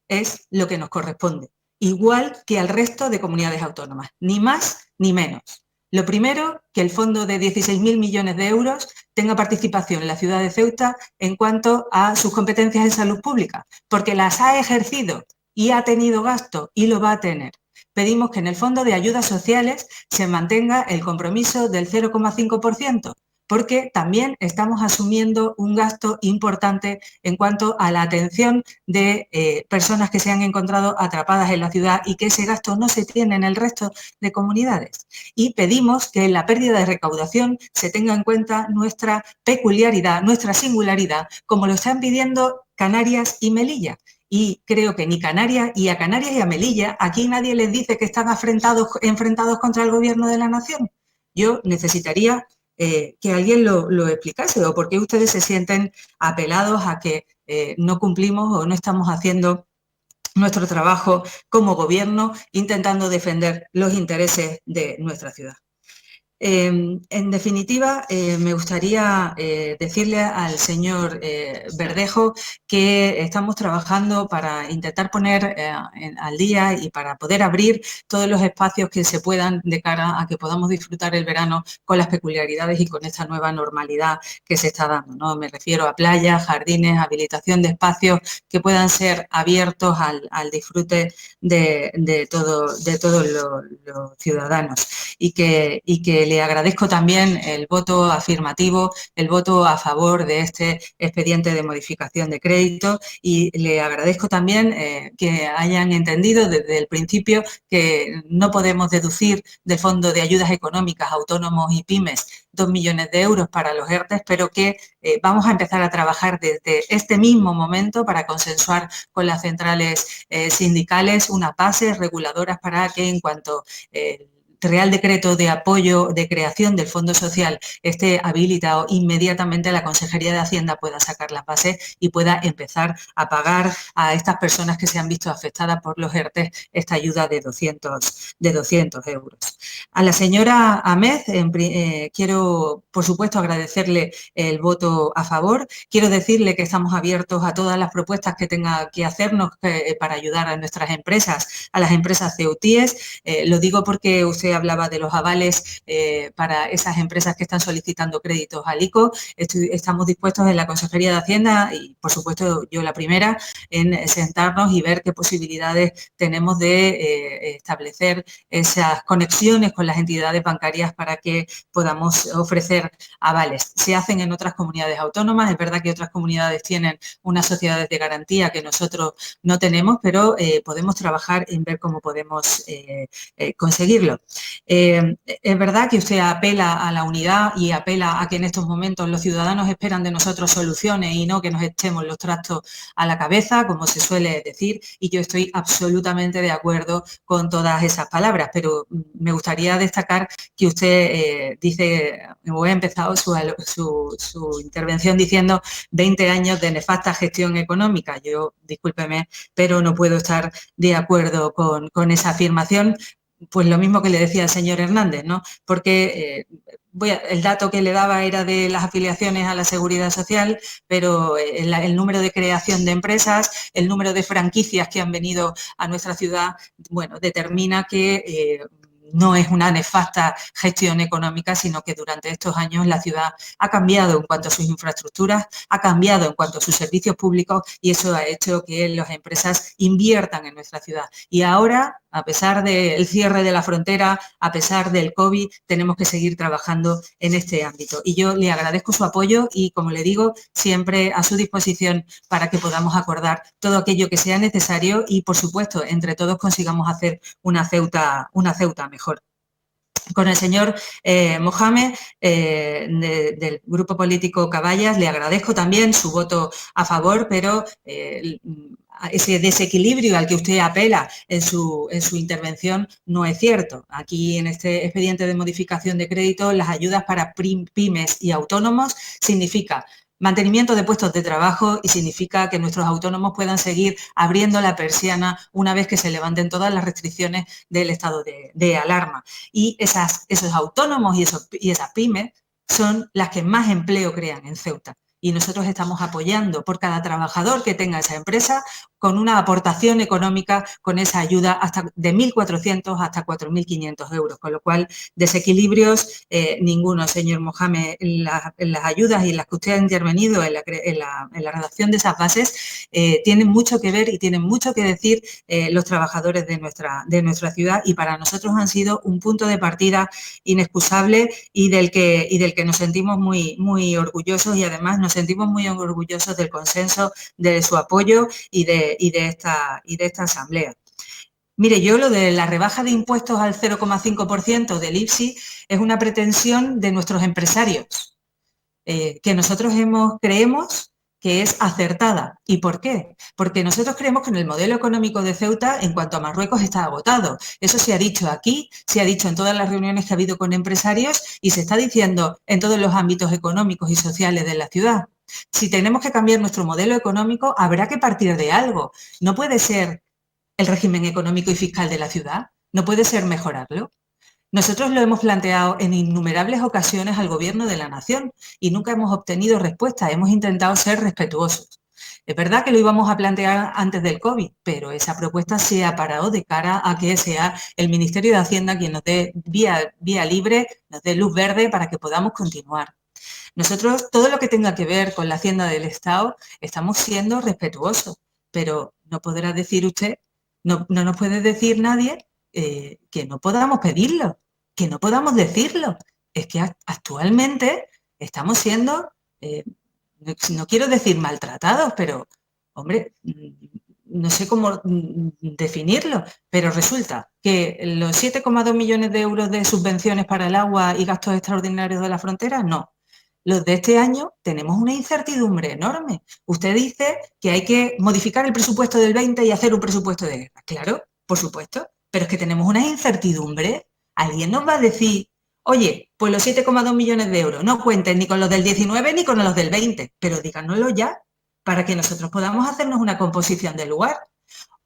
es lo que nos corresponde, igual que al resto de comunidades autónomas, ni más ni menos. Lo primero, que el fondo de 16.000 millones de euros tenga participación en la ciudad de Ceuta en cuanto a sus competencias en salud pública, porque las ha ejercido y ha tenido gasto y lo va a tener. Pedimos que en el Fondo de Ayudas Sociales se mantenga el compromiso del 0,5%, porque también estamos asumiendo un gasto importante en cuanto a la atención de personas que se han encontrado atrapadas en la ciudad y que ese gasto no se tiene en el resto de comunidades. Y pedimos que en la pérdida de recaudación se tenga en cuenta nuestra peculiaridad, nuestra singularidad, como lo están pidiendo Canarias y Melilla. Y creo que ni Canarias, y a Canarias y a Melilla, aquí nadie les dice que están enfrentados contra el Gobierno de la nación. Yo necesitaría que alguien lo explicase, o por qué ustedes se sienten apelados a que no cumplimos o no estamos haciendo nuestro trabajo como Gobierno intentando defender los intereses de nuestra ciudad. En definitiva, me gustaría decirle al señor Verdejo que estamos trabajando para intentar poner al día y para poder abrir todos los espacios que se puedan de cara a que podamos disfrutar el verano con las peculiaridades y con esta nueva normalidad que se está dando, ¿no? Me refiero a playas, jardines, habilitación de espacios que puedan ser abiertos al disfrute de todos los ciudadanos y que le agradezco también el voto afirmativo, el voto a favor de este expediente de modificación de crédito y le agradezco también que hayan entendido desde el principio que no podemos deducir del Fondo de Ayudas Económicas a Autónomos y Pymes 2 millones de euros para los ERTE, pero que vamos a empezar a trabajar desde este mismo momento para consensuar con las centrales sindicales unas bases reguladoras para que en cuanto Real Decreto de apoyo de creación del Fondo Social esté habilitado, inmediatamente la Consejería de Hacienda pueda sacar las bases y pueda empezar a pagar a estas personas que se han visto afectadas por los ERTE esta ayuda de 200 euros. A la señora Ahmed quiero, por supuesto, agradecerle el voto a favor. Quiero decirle que estamos abiertos a todas las propuestas que tenga que hacernos para ayudar a nuestras empresas, a las empresas ceutíes. Lo digo porque usted hablaba de los avales para esas empresas que están solicitando créditos al ICO. Estamos dispuestos en la Consejería de Hacienda y, por supuesto, yo la primera, en sentarnos y ver qué posibilidades tenemos de establecer esas conexiones con las entidades bancarias para que podamos ofrecer avales. Se hacen en otras comunidades autónomas. Es verdad que otras comunidades tienen unas sociedades de garantía que nosotros no tenemos, pero podemos trabajar en ver cómo podemos conseguirlo. Es verdad que usted apela a la unidad y apela a que en estos momentos los ciudadanos esperan de nosotros soluciones y no que nos echemos los trastos a la cabeza, como se suele decir, y yo estoy absolutamente de acuerdo con todas esas palabras, pero me gustaría destacar que usted dice, o ha empezado su intervención diciendo 20 años de nefasta gestión económica. Yo, discúlpeme, pero no puedo estar de acuerdo con esa afirmación. Pues lo mismo que le decía el señor Hernández, ¿no? Porque el dato que le daba era de las afiliaciones a la Seguridad Social, pero el número de creación de empresas, el número de franquicias que han venido a nuestra ciudad, bueno, determina que no es una nefasta gestión económica, sino que durante estos años la ciudad ha cambiado en cuanto a sus infraestructuras, ha cambiado en cuanto a sus servicios públicos y eso ha hecho que las empresas inviertan en nuestra ciudad. Y ahora, a pesar del cierre de la frontera, a pesar del COVID, tenemos que seguir trabajando en este ámbito. Y yo le agradezco su apoyo y, como le digo, siempre a su disposición para que podamos acordar todo aquello que sea necesario y, por supuesto, entre todos consigamos hacer una Ceuta mejor. Con el señor Mohamed, del grupo político Caballas, le agradezco también su voto a favor, pero ese desequilibrio al que usted apela en su intervención no es cierto. Aquí, en este expediente de modificación de crédito, las ayudas para pymes y autónomos significa mantenimiento de puestos de trabajo y significa que nuestros autónomos puedan seguir abriendo la persiana una vez que se levanten todas las restricciones del estado de alarma. Y esos autónomos y esas pymes son las que más empleo crean en Ceuta. Y nosotros estamos apoyando por cada trabajador que tenga esa empresa con una aportación económica con esa ayuda hasta de 1.400 hasta 4.500 euros, con lo cual desequilibrios ninguno, señor Mohamed. Las ayudas y las que usted ha intervenido en la redacción de esas bases tienen mucho que ver y tienen mucho que decir los trabajadores de nuestra ciudad y para nosotros han sido un punto de partida inexcusable y del que nos sentimos muy, muy orgullosos y además nos sentimos muy orgullosos del consenso, de su apoyo y de esta asamblea. Mire, yo lo de la rebaja de impuestos al 0,5% del IPSI es una pretensión de nuestros empresarios, que nosotros creemos que es acertada. ¿Y por qué? Porque nosotros creemos que en el modelo económico de Ceuta, en cuanto a Marruecos, está agotado. Eso se ha dicho aquí, se ha dicho en todas las reuniones que ha habido con empresarios y se está diciendo en todos los ámbitos económicos y sociales de la ciudad. Si tenemos que cambiar nuestro modelo económico, habrá que partir de algo. No puede ser el régimen económico y fiscal de la ciudad, no puede ser mejorarlo. Nosotros lo hemos planteado en innumerables ocasiones al Gobierno de la Nación y nunca hemos obtenido respuesta, hemos intentado ser respetuosos. Es verdad que lo íbamos a plantear antes del COVID, pero esa propuesta se ha parado de cara a que sea el Ministerio de Hacienda quien nos dé vía libre, nos dé luz verde para que podamos continuar. Nosotros, todo lo que tenga que ver con la Hacienda del Estado, estamos siendo respetuosos, pero no podrá decir usted, no nos puede decir nadie que no podamos pedirlo, que no podamos decirlo. Es que actualmente estamos siendo, no quiero decir maltratados, pero, hombre, no sé cómo definirlo, pero resulta que los 7,2 millones de euros de subvenciones para el agua y gastos extraordinarios de la frontera, no. Los de este año tenemos una incertidumbre enorme. Usted dice que hay que modificar el presupuesto del 20 y hacer un presupuesto de guerra. Claro, por supuesto, pero es que tenemos una incertidumbre. ¿Alguien nos va a decir, oye, pues los 7,2 millones de euros no cuenten ni con los del 19 ni con los del 20, pero díganoslo ya para que nosotros podamos hacernos una composición del lugar?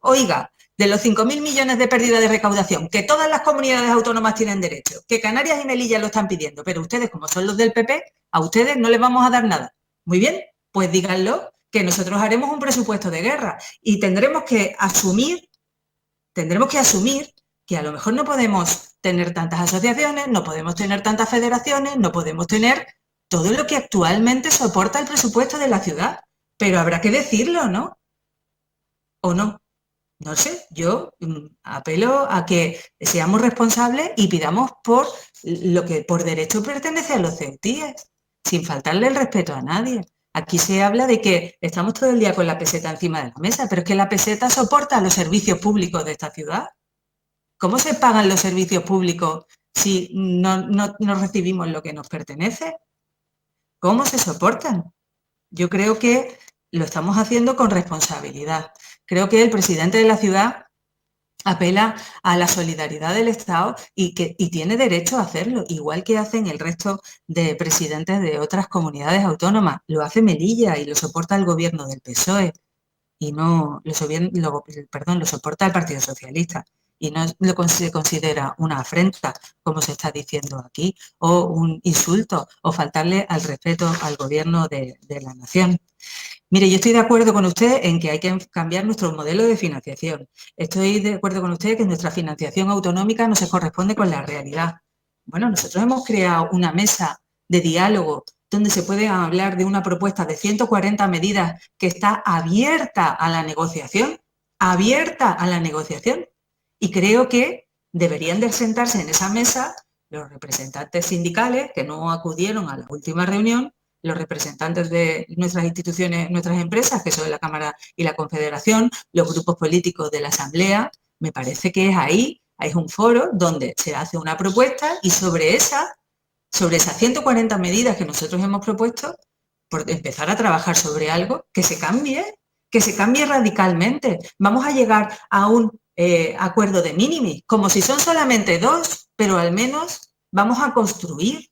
Oiga, de los 5.000 millones de pérdida de recaudación, que todas las comunidades autónomas tienen derecho, que Canarias y Melilla lo están pidiendo, pero ustedes, como son los del PP, a ustedes no les vamos a dar nada. Muy bien, pues díganlo, que nosotros haremos un presupuesto de guerra y tendremos que asumir que a lo mejor no podemos tener tantas asociaciones, no podemos tener tantas federaciones, no podemos tener todo lo que actualmente soporta el presupuesto de la ciudad, pero habrá que decirlo, ¿no? ¿O no? No sé, yo apelo a que seamos responsables y pidamos por lo que por derecho pertenece a los ceutíes, sin faltarle el respeto a nadie. Aquí se habla de que estamos todo el día con la peseta encima de la mesa, pero es que la peseta soporta los servicios públicos de esta ciudad. ¿Cómo se pagan los servicios públicos si no recibimos lo que nos pertenece? ¿Cómo se soportan? Yo creo que lo estamos haciendo con responsabilidad. Creo que el presidente de la ciudad apela a la solidaridad del Estado y tiene derecho a hacerlo, igual que hacen el resto de presidentes de otras comunidades autónomas. Lo hace Melilla y lo soporta el gobierno del PSOE y no lo soporta el Partido Socialista y no se considera una afrenta, como se está diciendo aquí, o un insulto o faltarle al respeto al gobierno de la nación. Mire, yo estoy de acuerdo con usted en que hay que cambiar nuestro modelo de financiación. Estoy de acuerdo con usted que nuestra financiación autonómica no se corresponde con la realidad. Bueno, nosotros hemos creado una mesa de diálogo donde se puede hablar de una propuesta de 140 medidas que está abierta a la negociación, y creo que deberían de sentarse en esa mesa los representantes sindicales que no acudieron a la última reunión, los representantes de nuestras instituciones, nuestras empresas, que son la Cámara y la Confederación, los grupos políticos de la Asamblea. Me parece que es ahí, es un foro donde se hace una propuesta y sobre esas 140 medidas que nosotros hemos propuesto, por empezar a trabajar sobre algo que se cambie radicalmente. Vamos a llegar a un acuerdo de mínimos, como si son solamente 2, pero al menos vamos a construir.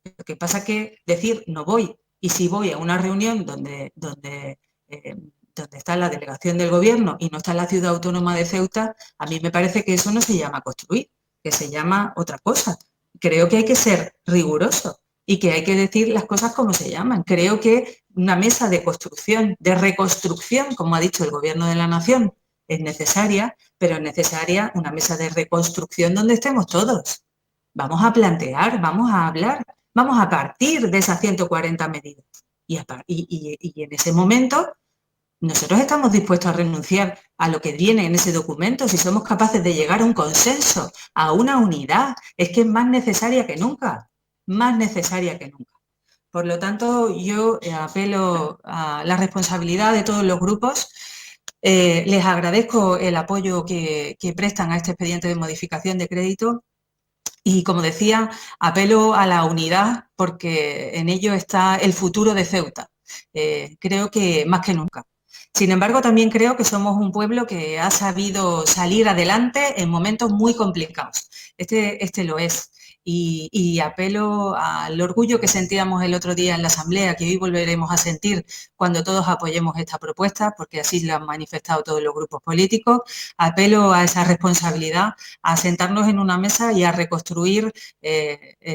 Lo que pasa que decir no voy, y si voy a una reunión donde está la delegación del gobierno y no está la ciudad autónoma de Ceuta, a mí me parece que eso no se llama construir, que se llama otra cosa. Creo que hay que ser riguroso y que hay que decir las cosas como se llaman. Creo que una mesa de construcción, de reconstrucción, como ha dicho el Gobierno de la Nación, es necesaria, pero es necesaria una mesa de reconstrucción donde estemos todos. Vamos a plantear, vamos a hablar, vamos a partir de esas 140 medidas. Y en ese momento nosotros estamos dispuestos a renunciar a lo que viene en ese documento si somos capaces de llegar a un consenso, a una unidad. Es que es más necesaria que nunca, más necesaria que nunca. Por lo tanto, yo apelo a la responsabilidad de todos los grupos. Les agradezco el apoyo que prestan a este expediente de modificación de crédito. Y, como decía, apelo a la unidad porque en ello está el futuro de Ceuta. Creo que más que nunca. Sin embargo, también creo que somos un pueblo que ha sabido salir adelante en momentos muy complicados. Este lo es. Y apelo al orgullo que sentíamos el otro día en la Asamblea, que hoy volveremos a sentir cuando todos apoyemos esta propuesta, porque así lo han manifestado todos los grupos políticos. Apelo a esa responsabilidad, a sentarnos en una mesa y a reconstruir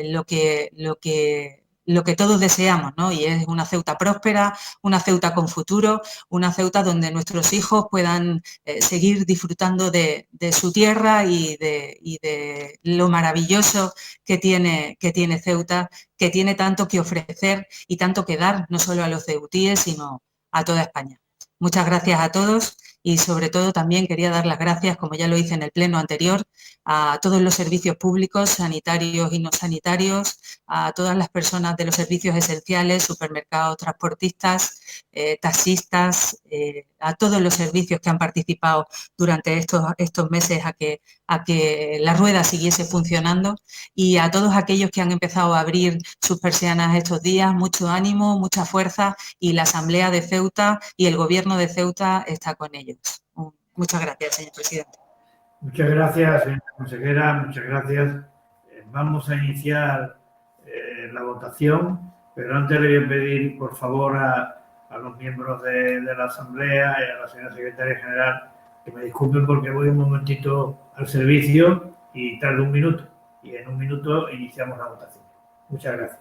lo que todos deseamos, ¿no? Y es una Ceuta próspera, una Ceuta con futuro, una Ceuta donde nuestros hijos puedan seguir disfrutando de su tierra y de lo maravilloso que tiene Ceuta, que tiene tanto que ofrecer y tanto que dar, no solo a los ceutíes, sino a toda España. Muchas gracias a todos y, sobre todo, también quería dar las gracias, como ya lo hice en el pleno anterior, a todos los servicios públicos, sanitarios y no sanitarios, a todas las personas de los servicios esenciales, supermercados, transportistas, taxistas, a todos los servicios que han participado durante estos meses a que la rueda siguiese funcionando, y a todos aquellos que han empezado a abrir sus persianas estos días. Mucho ánimo, mucha fuerza, y la Asamblea de Ceuta y el Gobierno de Ceuta está con ellos. Muchas gracias, señor presidente. Muchas gracias, señora consejera, muchas gracias. Vamos a iniciar la votación, pero antes le voy a pedir, por favor, a los miembros de la Asamblea y a la señora secretaria general que me disculpen porque voy un momentito al servicio y tardo un minuto. Y en un minuto iniciamos la votación. Muchas gracias.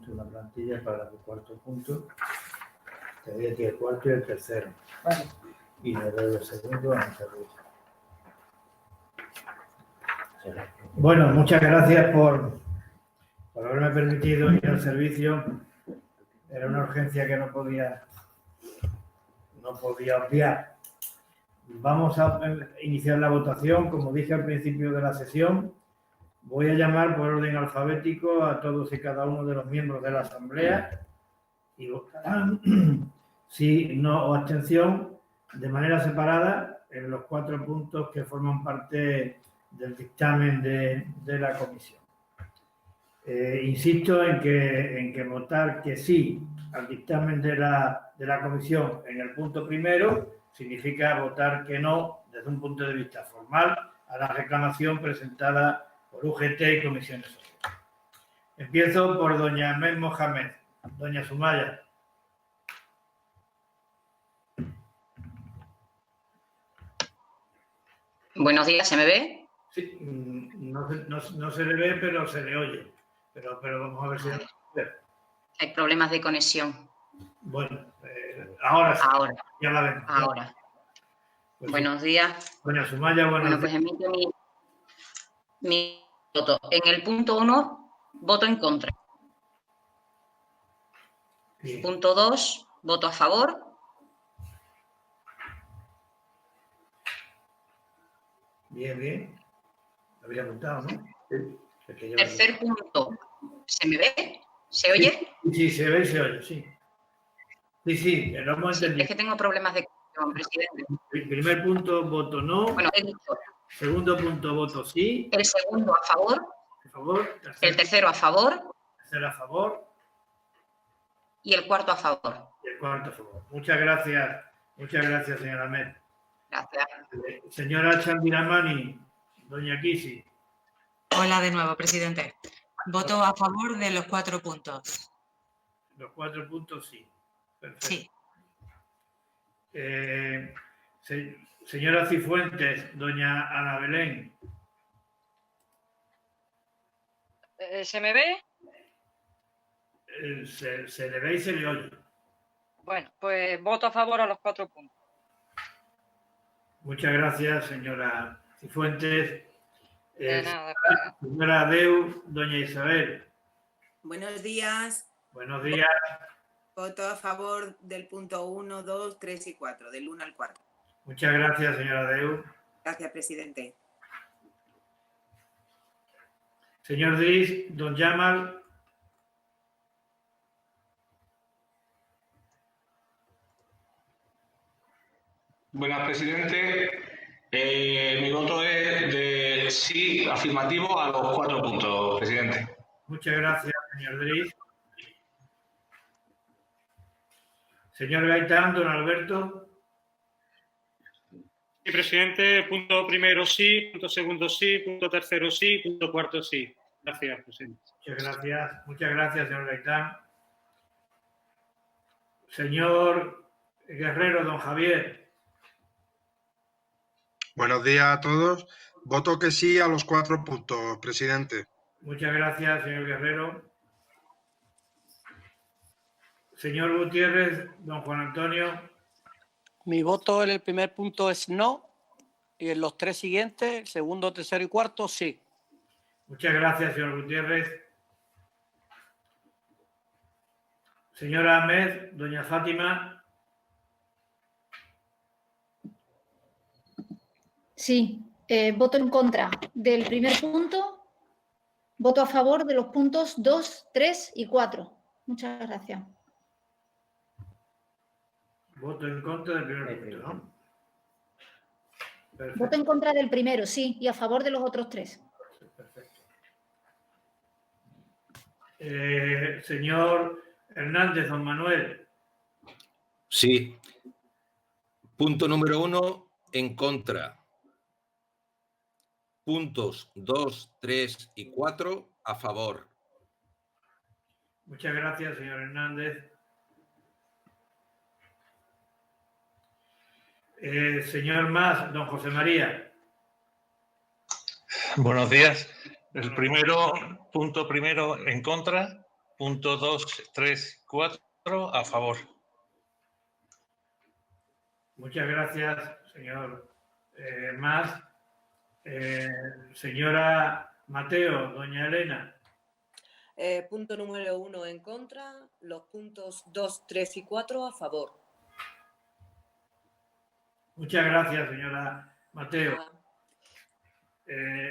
necesito una plantilla para el cuarto punto. Tendría aquí el cuarto y el tercero. Vale. Y le doy el segundo a mi servicio. Bueno, muchas gracias por haberme permitido ir al servicio. Era una urgencia que no podía obviar. Vamos a iniciar la votación. Como dije al principio de la sesión, voy a llamar por orden alfabético a todos y cada uno de los miembros de la Asamblea y votarán sí, no o abstención de manera separada en los 4 puntos que forman parte del dictamen de la comisión. Insisto en que votar que sí al dictamen de la comisión en el punto primero significa votar que no desde un punto de vista formal a la reclamación presentada por UGT y comisiones sociales. Empiezo por doña Ahmed Mohamed. Doña Sumaya. Buenos días, ¿se me ve? Sí, no se le ve, pero se le oye. Pero vamos a ver si... Hay problemas de conexión. Bueno, ahora sí. Ahora. Ya la vemos. Ahora. Pues buenos días. Doña Sumaya, buenos días. Pues emito mi voto. En el punto 1, voto en contra. Bien. Punto 2, voto a favor. Bien, bien. Lo había apuntado, ¿no? Sí. Tercer punto. ¿Se me ve? ¿Se oye? Sí, se ve y se oye, sí. Sí, lo hemos entendido. Es que tengo problemas de conexión, presidente. El primer punto, voto no. Bueno, he dicho. Segundo punto, voto sí. El segundo, a favor. A favor. El tercero, a favor. Tercero, a favor. Y el cuarto, a favor. Y el cuarto, a favor. Muchas gracias, señora Ahmed. Gracias. Señora Chandiramani, doña Kisi. Hola de nuevo, presidente. Voto a favor de los 4 puntos. Los 4 puntos sí. Perfecto. Sí. Señora Cifuentes, doña Ana Belén. ¿Se me ve? Se le ve y se le oye. Bueno, pues voto a favor a los 4 puntos. Muchas gracias, señora Cifuentes. De nada. Señora Adeu, doña Isabel. Buenos días. Buenos días. Voto a favor del punto 1, 2, 3 y 4, del 1 al 4. Muchas gracias, señora Adeu. Gracias, presidente. Señor Dris, don Yamal. Buenas, presidente. Mi voto es de sí afirmativo a los 4 puntos, presidente. Muchas gracias, señor Dris. Señor Gaitán, don Alberto. Sí, presidente. Punto primero sí, punto segundo sí, punto tercero sí, punto cuarto sí. Gracias, presidente. Muchas gracias, señor Gaitán. Señor Guerrero, don Javier. Buenos días a todos. Voto que sí a los 4 puntos, presidente. Muchas gracias, señor Guerrero. Señor Gutiérrez, don Juan Antonio. Mi voto en el primer punto es no y en los 3 siguientes, el segundo, tercero y cuarto, sí. Muchas gracias, señor Gutiérrez. Señora Ahmed, doña Fátima. Sí, voto en contra del primer punto, voto a favor de los puntos 2, 3 y 4. Muchas gracias. Voto en contra del primer punto, ¿no? Perfecto. Voto en contra del primero, sí, y a favor de los otros 3. Perfecto. Señor Hernández, don Manuel. Sí. Punto número 1, en contra. Puntos 2, 3 y 4, a favor. Muchas gracias, señor Hernández. Señor Mas, don José María. Buenos días. El punto primero en contra punto 2, 3, 4, a favor. Muchas gracias, señor Mas. Señora Mateo, doña Elena. Punto número 1 en contra, los puntos 2, 3 y 4 a favor. Muchas gracias, señora Mateo.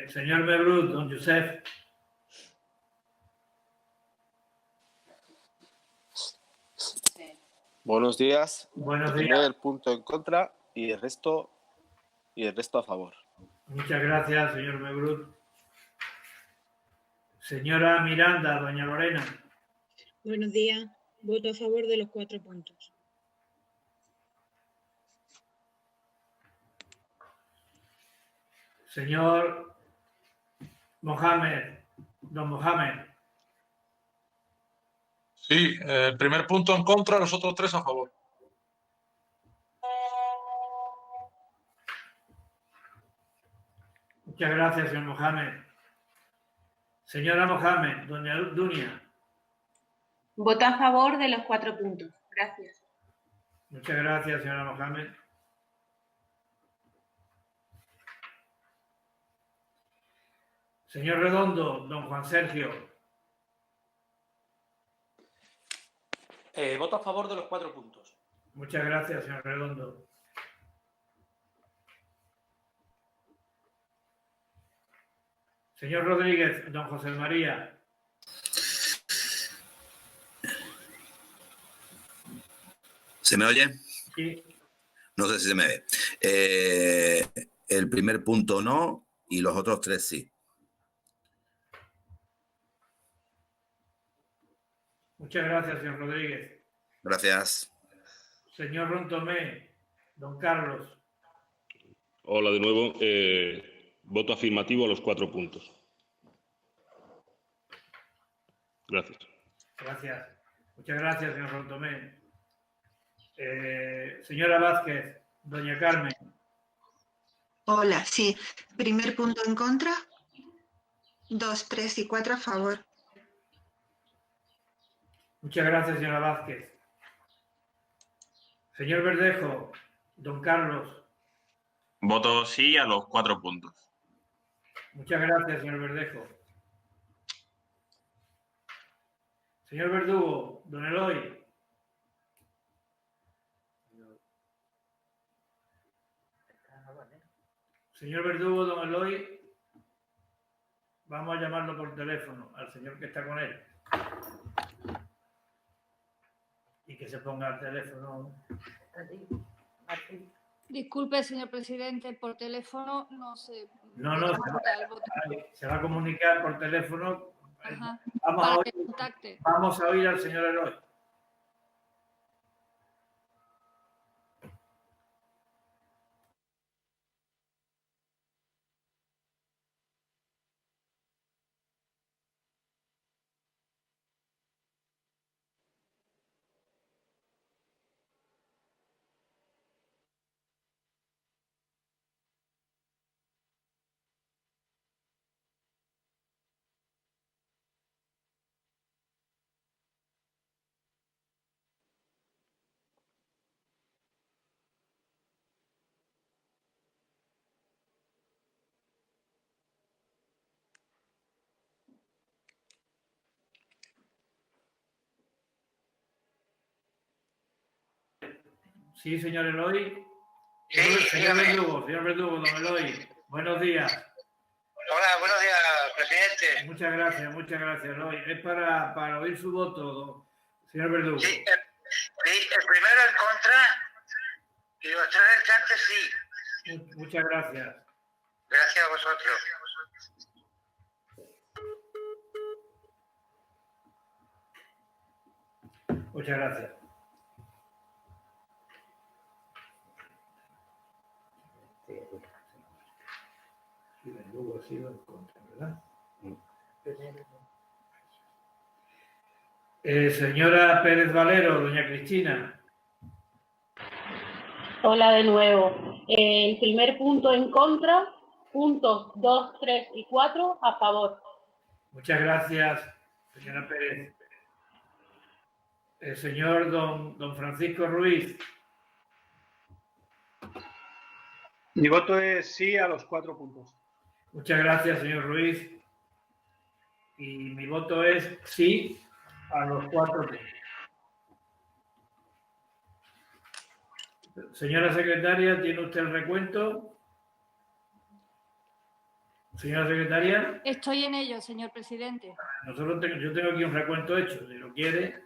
Señor Mebrut, don Josep. Buenos días. Buenos El días. primer punto en contra y el resto a favor. Muchas gracias, señor Mebrut. Señora Miranda, doña Lorena. Buenos días. Voto a favor de los 4 puntos. Señor Mohamed, don Mohamed. Sí, el primer punto en contra, los otros 3 a favor. Muchas gracias, señor Mohamed. Señora Mohamed, doña Dunia. Voto a favor de los 4 puntos. Gracias. Muchas gracias, señora Mohamed. Señor Redondo, don Juan Sergio. Voto a favor de los 4 puntos. Muchas gracias, señor Redondo. Señor Rodríguez, don José María. ¿Se me oye? Sí. No sé si se me ve. El primer punto no y los otros 3 sí. Muchas gracias, señor Rodríguez. Gracias. Señor Rontomé, don Carlos. Hola de nuevo. Voto afirmativo a los 4 puntos. Gracias. Gracias. Muchas gracias, señor Rontomé. Señora Vázquez, doña Carmen. Hola, sí. Primer punto en contra. 2, 3 y 4 a favor. Muchas gracias, señora Vázquez. Señor Verdejo, don Carlos. Voto sí a los 4 puntos. Muchas gracias, señor Verdejo. Señor Verdugo, don Eloy. Señor Verdugo, don Eloy. Vamos a llamarlo por teléfono al señor que está con él. Y que se ponga al teléfono. Disculpe, señor presidente, por teléfono no se... No, se va a comunicar por teléfono. Ajá, Vamos para a que oír, contacte. vamos a oír al señor Eloy. Sí, señor Eloy. Sí, señor dígame. Verdugo, don Eloy. Buenos días. Hola, buenos días, presidente. Muchas gracias, Eloy. Es para oír su voto, señor Verdugo. Sí, el primero en contra y los 3 restantes sí. Muchas gracias. Gracias a vosotros. Muchas gracias. Sí, Verdugo ha sido en contra, ¿verdad? Señora Pérez Valero, doña Cristina. Hola de nuevo. El primer punto en contra, puntos 2, 3 y 4 a favor. Muchas gracias, señora Pérez. El señor don Francisco Ruiz. Mi voto es sí a los 4 puntos. Muchas gracias, señor Ruiz. Y mi voto es sí a los 4 puntos. Señora secretaria, ¿tiene usted el recuento? Señora secretaria. Estoy en ello, señor presidente. Yo tengo aquí un recuento hecho, si lo quiere.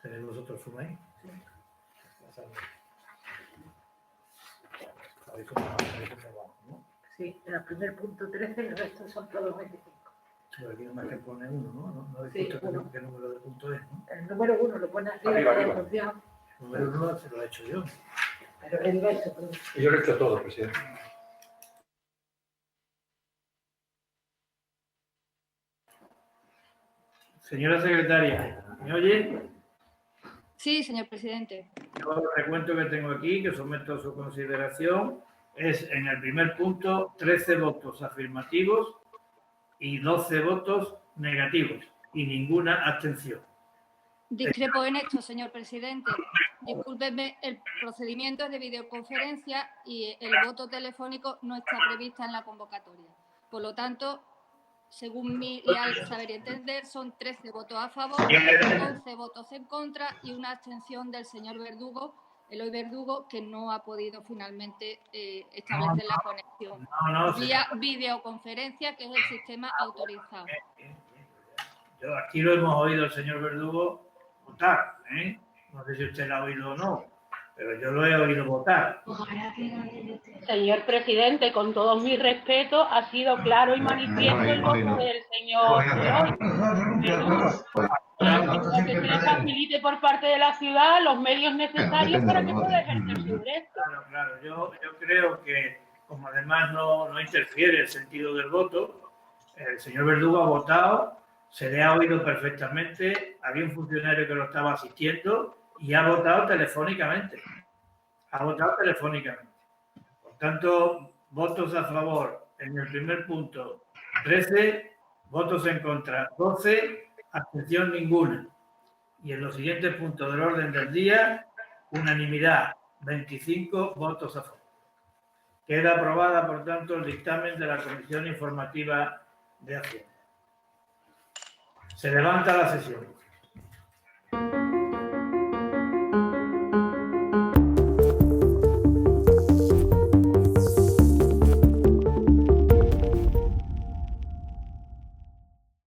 ¿Tenéis vosotros suma ahí? Sí. Sí, en el primer punto 13 y el resto son todos 25. Pero aquí nomás que pone uno, ¿no? No Sí, puesto qué número de punto es, ¿no? El número 1 lo pone arriba de la función. El número 1 se lo he hecho yo. Pero el resto todo. Yo lo he hecho todo, presidente. Señora secretaria, ¿me oye? Sí, señor presidente. Yo el recuento que tengo aquí, que someto a su consideración, es en el primer punto 13 votos afirmativos y 12 votos negativos y ninguna abstención. Discrepo en esto, señor presidente. Discúlpeme, el procedimiento es de videoconferencia y el voto telefónico no está previsto en la convocatoria. Por lo tanto, según mi leal saber y entender, son 13 votos a favor, 11 votos en contra y una abstención del señor Verdugo, Eloy Verdugo, que no ha podido finalmente establecer la conexión vía videoconferencia, que es el sistema autorizado. Yo aquí lo hemos oído el señor Verdugo votar, ¿eh? No sé si usted lo ha oído o no, pero yo lo he oído votar. Señor presidente, con todo mi respeto, ha sido claro y manifiesto el voto del señor que se le facilite por parte de la ciudad los medios necesarios para que pueda ejercer su derecho. Claro, yo creo que, como además no interfiere el sentido del voto, el señor Verdugo ha votado, se le ha oído perfectamente, había un funcionario que lo estaba asistiendo y ha votado telefónicamente. Por tanto, votos a favor en el primer punto 13, votos en contra 12, abstención ninguna. Y en los siguientes puntos del orden del día, unanimidad, 25 votos a favor. Queda aprobada, por tanto, el dictamen de la Comisión Informativa de Hacienda. Se levanta la sesión.